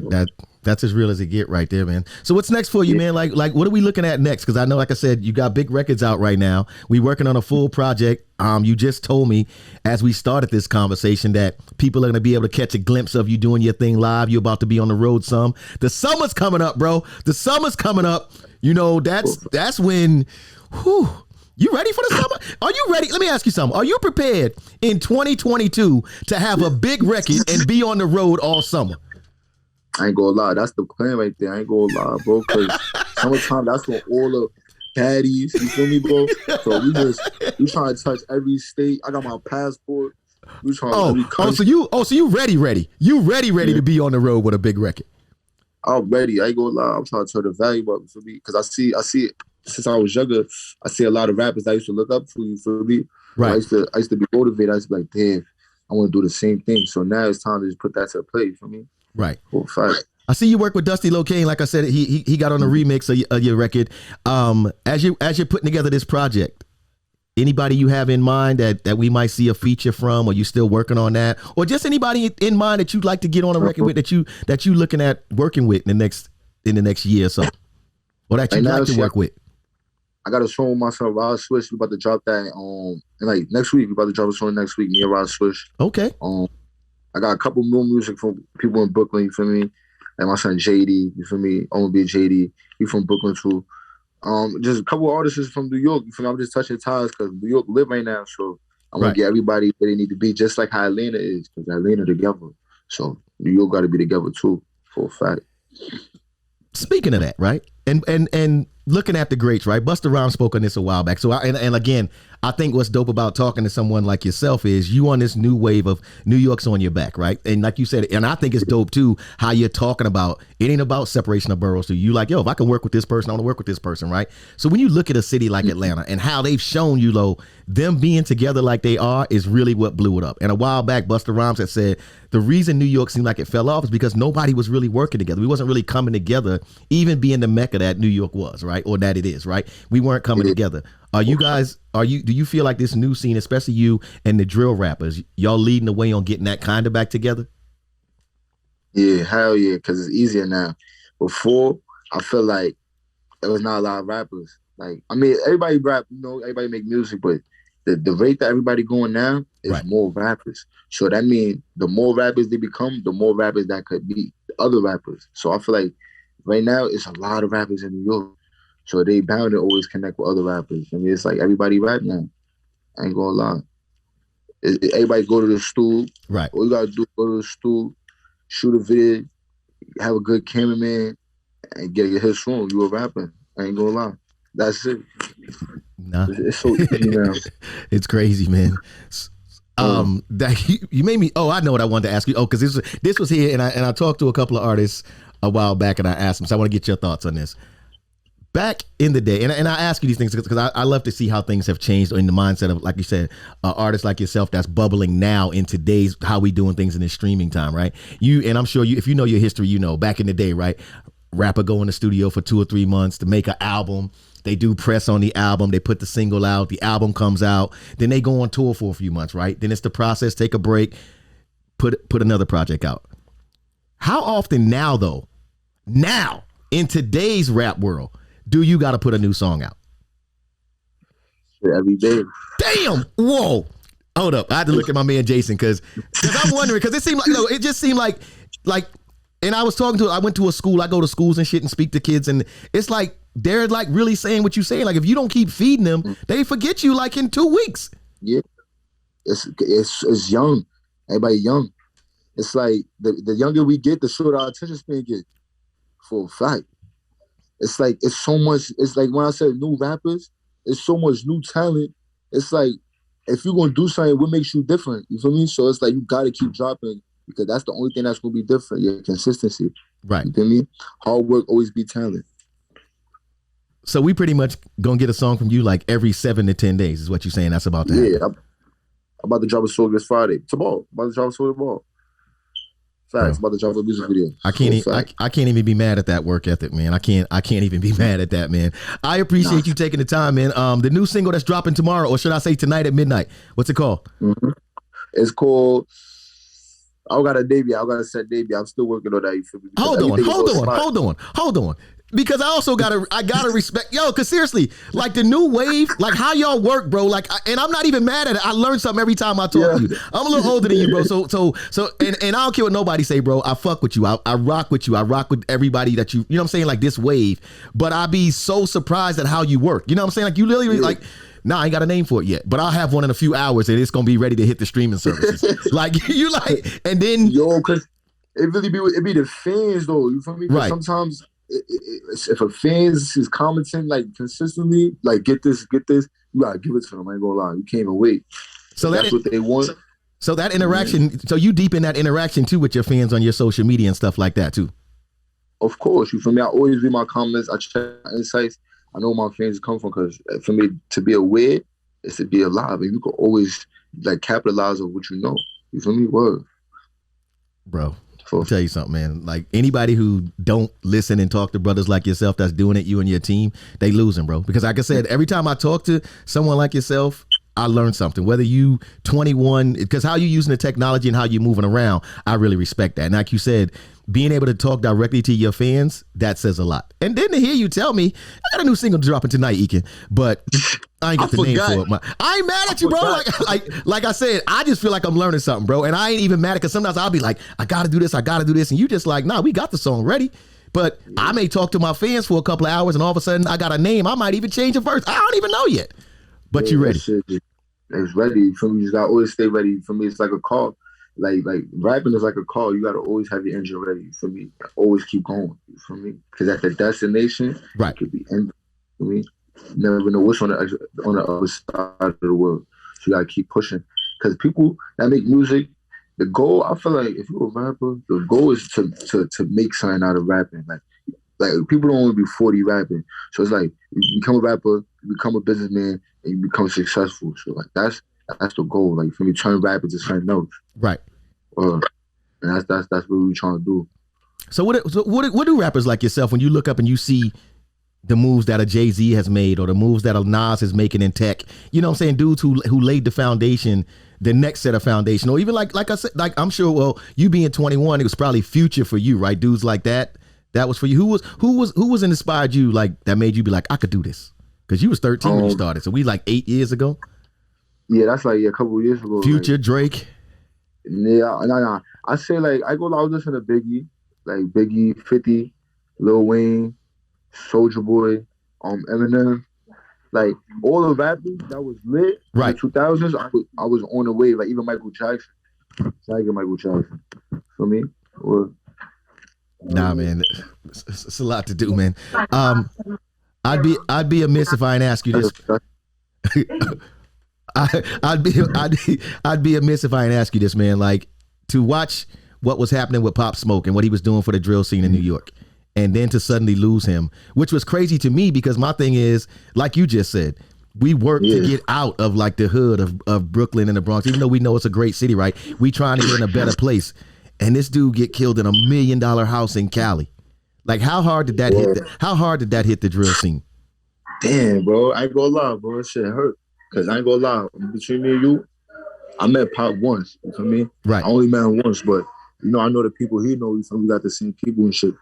that's as real as it get right there, man. So what's next for you, man? Like what are we looking at next? Because I know, like I said, you got big records out right now. We working on a full project. You just told me as we started this conversation that people are going to be able to catch a glimpse of you doing your thing live. You're about to be on the road some. The summer's coming up, bro. The summer's coming up. You know, that's when, whew. You ready for the summer? Are you ready? Let me ask you something. Are you prepared in 2022 to have a big record and be on the road all summer? I ain't gonna lie. That's the plan right there. I ain't gonna lie, bro. Because summertime, that's when all the baddies, you feel me, bro? So we trying to touch every state. I got my passport. We trying so you ready. You ready to be on the road with a big record. I'm ready. I ain't gonna lie. I'm trying to turn the value up for me. Because I see it. Since I was younger, I see a lot of rappers I used to look up to, you feel me? Right. I used to be motivated. I used to be like, damn, I want to do the same thing. So now it's time to just put that to play for me. Right. Cool, fact. I see you work with Dusty Locane. Like I said, he got on the remix of your record. As you're putting together this project, anybody you have in mind that we might see a feature from, or you still working on that, or just anybody in mind that you'd like to get on a record with that you looking at working with in the next year or so, or that you'd like to work with? I got a song with my son Rod Swish. We about to drop that and like next week. We about to drop a song next week, me and Rod Swish. Okay. I got a couple more music from people in Brooklyn, you feel me? Like my son JD, you feel me? I'm gonna be JD. He from Brooklyn too. Just a couple of artists from New York, you feel me? I'm just touching ties because New York live right now, so I'm gonna get everybody where they need to be, just like how Atlanta is, because Atlanta together. So New York gotta be together too, for a fact. Speaking of that, right? And looking at the greats, right? Busta Rhymes spoke on this a while back. So and again, I think what's dope about talking to someone like yourself is you on this new wave of New York's on your back, right? And like you said, and I think it's dope too how you're talking about it ain't about separation of boroughs. So you like, yo, if I can work with this person, I want to work with this person, right? So when you look at a city like Atlanta and how they've shown you, them being together like they are is really what blew it up. And a while back, Busta Rhymes had said the reason New York seemed like it fell off is because nobody was really working together. We wasn't really coming together, even being the mecca that New York was, right? Or that it is, right? We weren't coming together. Do you feel like this new scene, especially you and the drill rappers, y'all leading the way on getting that kind of back together? Yeah, hell yeah, because it's easier now. Before, I feel like there was not a lot of rappers. Like, I mean, everybody rap, everybody make music, but the rate that everybody going now is more rappers. So that means the more rappers they become, the more rappers that could be other rappers. So I feel like right now it's a lot of rappers in New York. So they bound to always connect with other rappers. I mean, it's like everybody rap now. I ain't gonna lie. Everybody go to the stool. Right. All you gotta do is go to the stool, shoot a video, have a good cameraman, and get a hit song. You a rapper. I ain't gonna lie. That's it. Nah. It's so easy now. It's crazy, man. That you made me. Oh, I know what I wanted to ask you. Oh, because this was here, and I talked to a couple of artists a while back, and I asked them. So I want to get your thoughts on this. Back in the day, and I ask you these things because I love to see how things have changed in the mindset of, like you said, artists like yourself that's bubbling now in today's how we doing things in this streaming time, right? And I'm sure if you know your history, back in the day, right? Rapper go in the studio for 2 or 3 months to make an album. They do press on the album. They put the single out. The album comes out. Then they go on tour for a few months, right? Then it's the process. Take a break. Put another project out. How often now, though, in today's rap world, do you got to put a new song out? Every day. Damn. Whoa. Hold up. I had to look at my man Jason because I'm wondering, because it seemed like, it just seemed like, and I went to a school. I go to schools and shit and speak to kids, and it's like they're like really saying what you're saying. Like if you don't keep feeding them, they forget you like in 2 weeks. Yeah, it's young. Everybody young. It's like the younger we get, the shorter our attention span get. For a fact, it's like it's so much. It's like when I said new rappers, it's so much new talent. It's like if you're gonna do something, what makes you different? You feel me? So it's like you gotta keep dropping. Because that's the only thing that's gonna be different. Your consistency. Right. You feel me? Hard work always beat talent. So we pretty much gonna get a song from you like every 7 to 10 days is what you're saying. That's about to happen. Yeah. I'm about to drop a song this Friday. Tomorrow. I'm about to drop a song tomorrow. Facts. About to drop a music video. I can't even be mad at that work ethic, man. I can't even be mad at that, man. I appreciate you taking the time, man. The new single that's dropping tomorrow, or should I say tonight at midnight? What's it called? Mm-hmm. It's called I got a debut. I got a set debut. I'm still working on that. You feel me? Hold on. Because I also gotta respect, because seriously, like the new wave, like how y'all work, bro. Like, and I'm not even mad at it. I learn something every time I talk to you. I'm a little older than you, bro. So, and I don't care what nobody say, bro. I fuck with you. I rock with you. I rock with everybody that you know what I'm saying? Like this wave. But I be so surprised at how you work. You know what I'm saying? Like you literally like, nah, I ain't got a name for it yet, but I'll have one in a few hours and it's gonna be ready to hit the streaming services. Like you like, and then cause it really be the fans though. You feel me? Right. Sometimes if a fans is commenting like consistently, like get this, you gotta give it to them. I ain't gonna lie, you can't even wait. So that's what they want. So that interaction, so you deep in that interaction too with your fans on your social media and stuff like that too. Of course, you feel me? I always read my comments. I check my insights. I know where my fans come from because for me to be aware is to be alive, and you can always like capitalize on what you know. You feel me? Word, bro. I'll tell you something, man. Like anybody who don't listen and talk to brothers like yourself that's doing it, you and your team, they losing, bro. Because like I said, every time I talk to someone like yourself, I learned something. Whether you 21, because how you using the technology and how you moving around, I really respect that. And like you said, being able to talk directly to your fans, that says a lot. And then to hear you tell me, I got a new single dropping tonight, Ekin, but I ain't got the name for it. I ain't mad at you, bro. Like I said, I just feel like I'm learning something, bro. And I ain't even mad because sometimes I'll be like, I gotta do this. And you just like, nah, we got the song ready. But I may talk to my fans for a couple of hours and all of a sudden I got a name. I might even change a verse. I don't even know yet. But you ready. It's ready. For me, you just gotta always stay ready. For me, it's like a call. Like rapping is like a call. You gotta always have your engine ready. For me, always keep going. For me, because at the destination, it could be ending. For me, you never know what's on the other side of the world. So you gotta keep pushing. Because people that make music, the goal, I feel like if you're a rapper, the goal is to make something out of rapping. Like people don't want to be 40 rapping. So it's like you become a rapper, you become a businessman, and you become successful. So like that's the goal. Like for me, turn rap into something else. Right. And that's what we're trying to do. So what do rappers like yourself, when you look up and you see the moves that a Jay-Z has made or the moves that a Nas is making in tech. You know what I'm saying? Dudes who laid the foundation, the next set of foundation, or even like I said, like I'm sure, well, you being 21, it was probably Future for you, right? Dudes like that was for you. Who was inspired you, like that made you be like, I could do this? Because you was 13 when you started. So we like 8 years ago. Yeah, that's like a couple of years ago. Future, like, Drake. Yeah, nah. I say like I was listening to Biggie, like Biggie, 50, Lil Wayne, Soulja Boy, Eminem, like all the rappers that was lit right in the 2000s. I was on the wave, like even Michael Jackson. Michael Jackson for me. Or nah, man, it's a lot to do, man. I'd be amiss if I didn't ask you this. I'd be amiss if I didn't ask you this, man. Like, to watch what was happening with Pop Smoke and what he was doing for the drill scene in New York, and then to suddenly lose him, which was crazy to me because my thing is, like you just said, we work to get out of like the hood of Brooklyn and the Bronx, even though we know it's a great city, right? We trying to get in a better place, and this dude get killed in $1 million house in Cali. Like, how hard did that hit the drill scene? Damn, bro, I ain't gonna lie, bro, that shit hurt. Cause I ain't gonna lie, between me and you, I met Pop once. You feel me? Right. I only met him once, but you know, I know the people he know. You feel me? We got the same people and shit.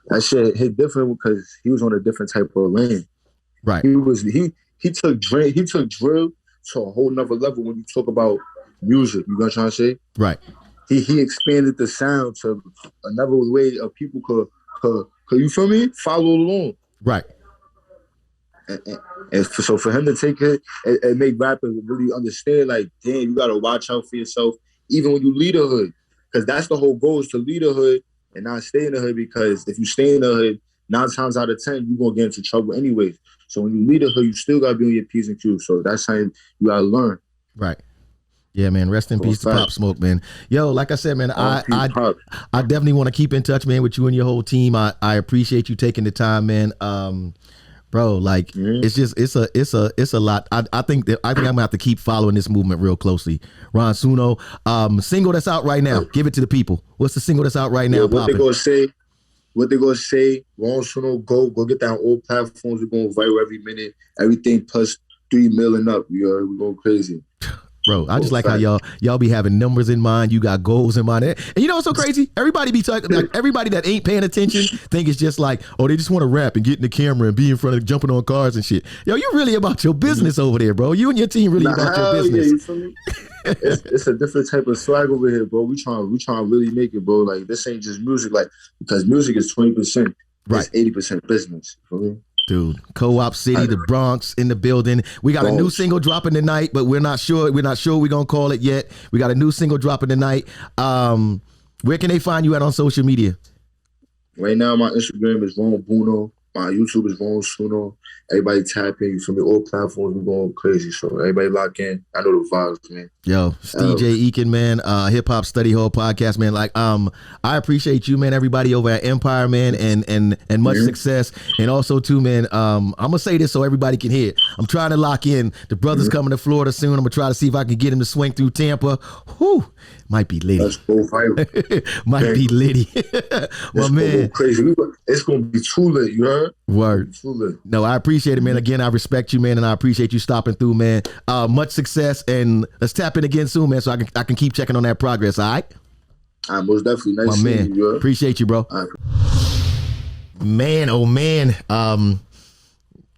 That shit hit different because he was on a different type of lane. Right. He took drill to a whole nother level when you talk about music. You know what I'm trying to say? Right. He expanded the sound to another way of people could you feel me? Follow along. Right. And so for him to take it and make rappers really understand, like, damn, you gotta watch out for yourself, even when you leave the hood, because that's the whole goal, is to leave the hood and not stay in the hood. Because if you stay in the hood, 9 times out of 10, you're gonna get into trouble anyways. So when you leave the hood, you still gotta be on your P's and Q's. So that's how you gotta learn. Right. Yeah, man. Rest in peace to Pop Smoke, man. Yo, like I said, man, I definitely want to keep in touch, man, with you and your whole team. I appreciate you taking the time, man. Bro, like it's a lot. I think I'm gonna have to keep following this movement real closely. Ron Suno, single that's out right now. Give it to the people. What's the single that's out right now? What they gonna say? Ron Suno, go get that on all platforms. We're going viral every minute. Everything plus 3 million up. We're going crazy. Bro, I just like how y'all be having numbers in mind. You got goals in mind. And you know what's so crazy? Everybody be talking, like, everybody that ain't paying attention think it's just like, oh, they just want to rap and get in the camera and be in front of jumping on cars and shit. Yo, you really about your business over there, bro. You and your team really about your business. Yeah, you feel me? It's a different type of swag over here, bro. We trying to really make it, bro. Like, this ain't just music, like, because music is 20%. Right. It's 80% business. You feel me? Dude, Co-op City, the Bronx in the building. We got a new single dropping tonight, but we're not sure we're gonna call it yet. We got a new single dropping tonight. Where can they find you at on social media? Right now, my Instagram is Ron Buno. My YouTube is Ron Suno. Everybody tap in. For me, all platforms, we're going crazy. So everybody lock in. I know the vibes, man. Yo, it's DJ Ekin, man. Hip Hop Study Hall podcast, man. Like, I appreciate you, man. Everybody over at Empire, man, and much success. And also, too, man. I'm gonna say this so everybody can hear it. I'm trying to lock in. The brother's coming to Florida soon. I'm gonna try to see if I can get him to swing through Tampa. Whew. Might be litty. Let's go viral. Might be litty. My man. Go crazy. It's gonna be too lit, you heard? Word. Too lit. No, I appreciate it, man. Again, I respect you, man, and I appreciate you stopping through, man. Much success, and let's tap in again soon, man, so I can keep checking on that progress, all right? Most definitely. Nice seeing you, appreciate you, bro. Right. Man, oh man.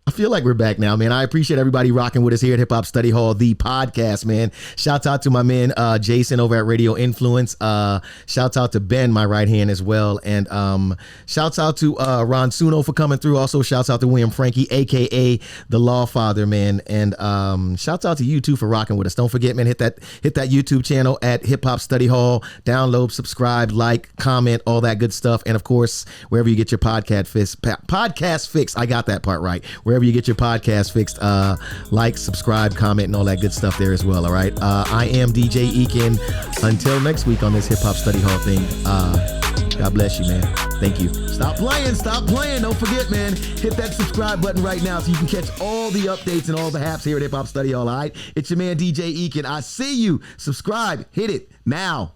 I feel like we're back now, man. I appreciate everybody rocking with us here at Hip Hop Study Hall, the podcast, man. Shout out to my man, Jason over at Radio Influence. Shout out to Ben, my right hand as well. And shouts out to Ron Suno for coming through. Also, shouts out to Willliam Franchi, a.k.a. the Lawfather, man. And shouts out to you, too, for rocking with us. Don't forget, man, hit that YouTube channel at Hip Hop Study Hall. Download, subscribe, like, comment, all that good stuff. And, of course, wherever you get your podcast fix. I got that part right. Wherever you get your podcast fixed, like, subscribe, comment, and all that good stuff there as well. All right. I am DJ Ekin. Until next week on this Hip Hop Study Hall thing. God bless you, man. Thank you. Stop playing. Don't forget, man. Hit that subscribe button right now so you can catch all the updates and all the haps here at Hip Hop Study Hall. All right. It's your man DJ Ekin. I see you. Subscribe. Hit it now.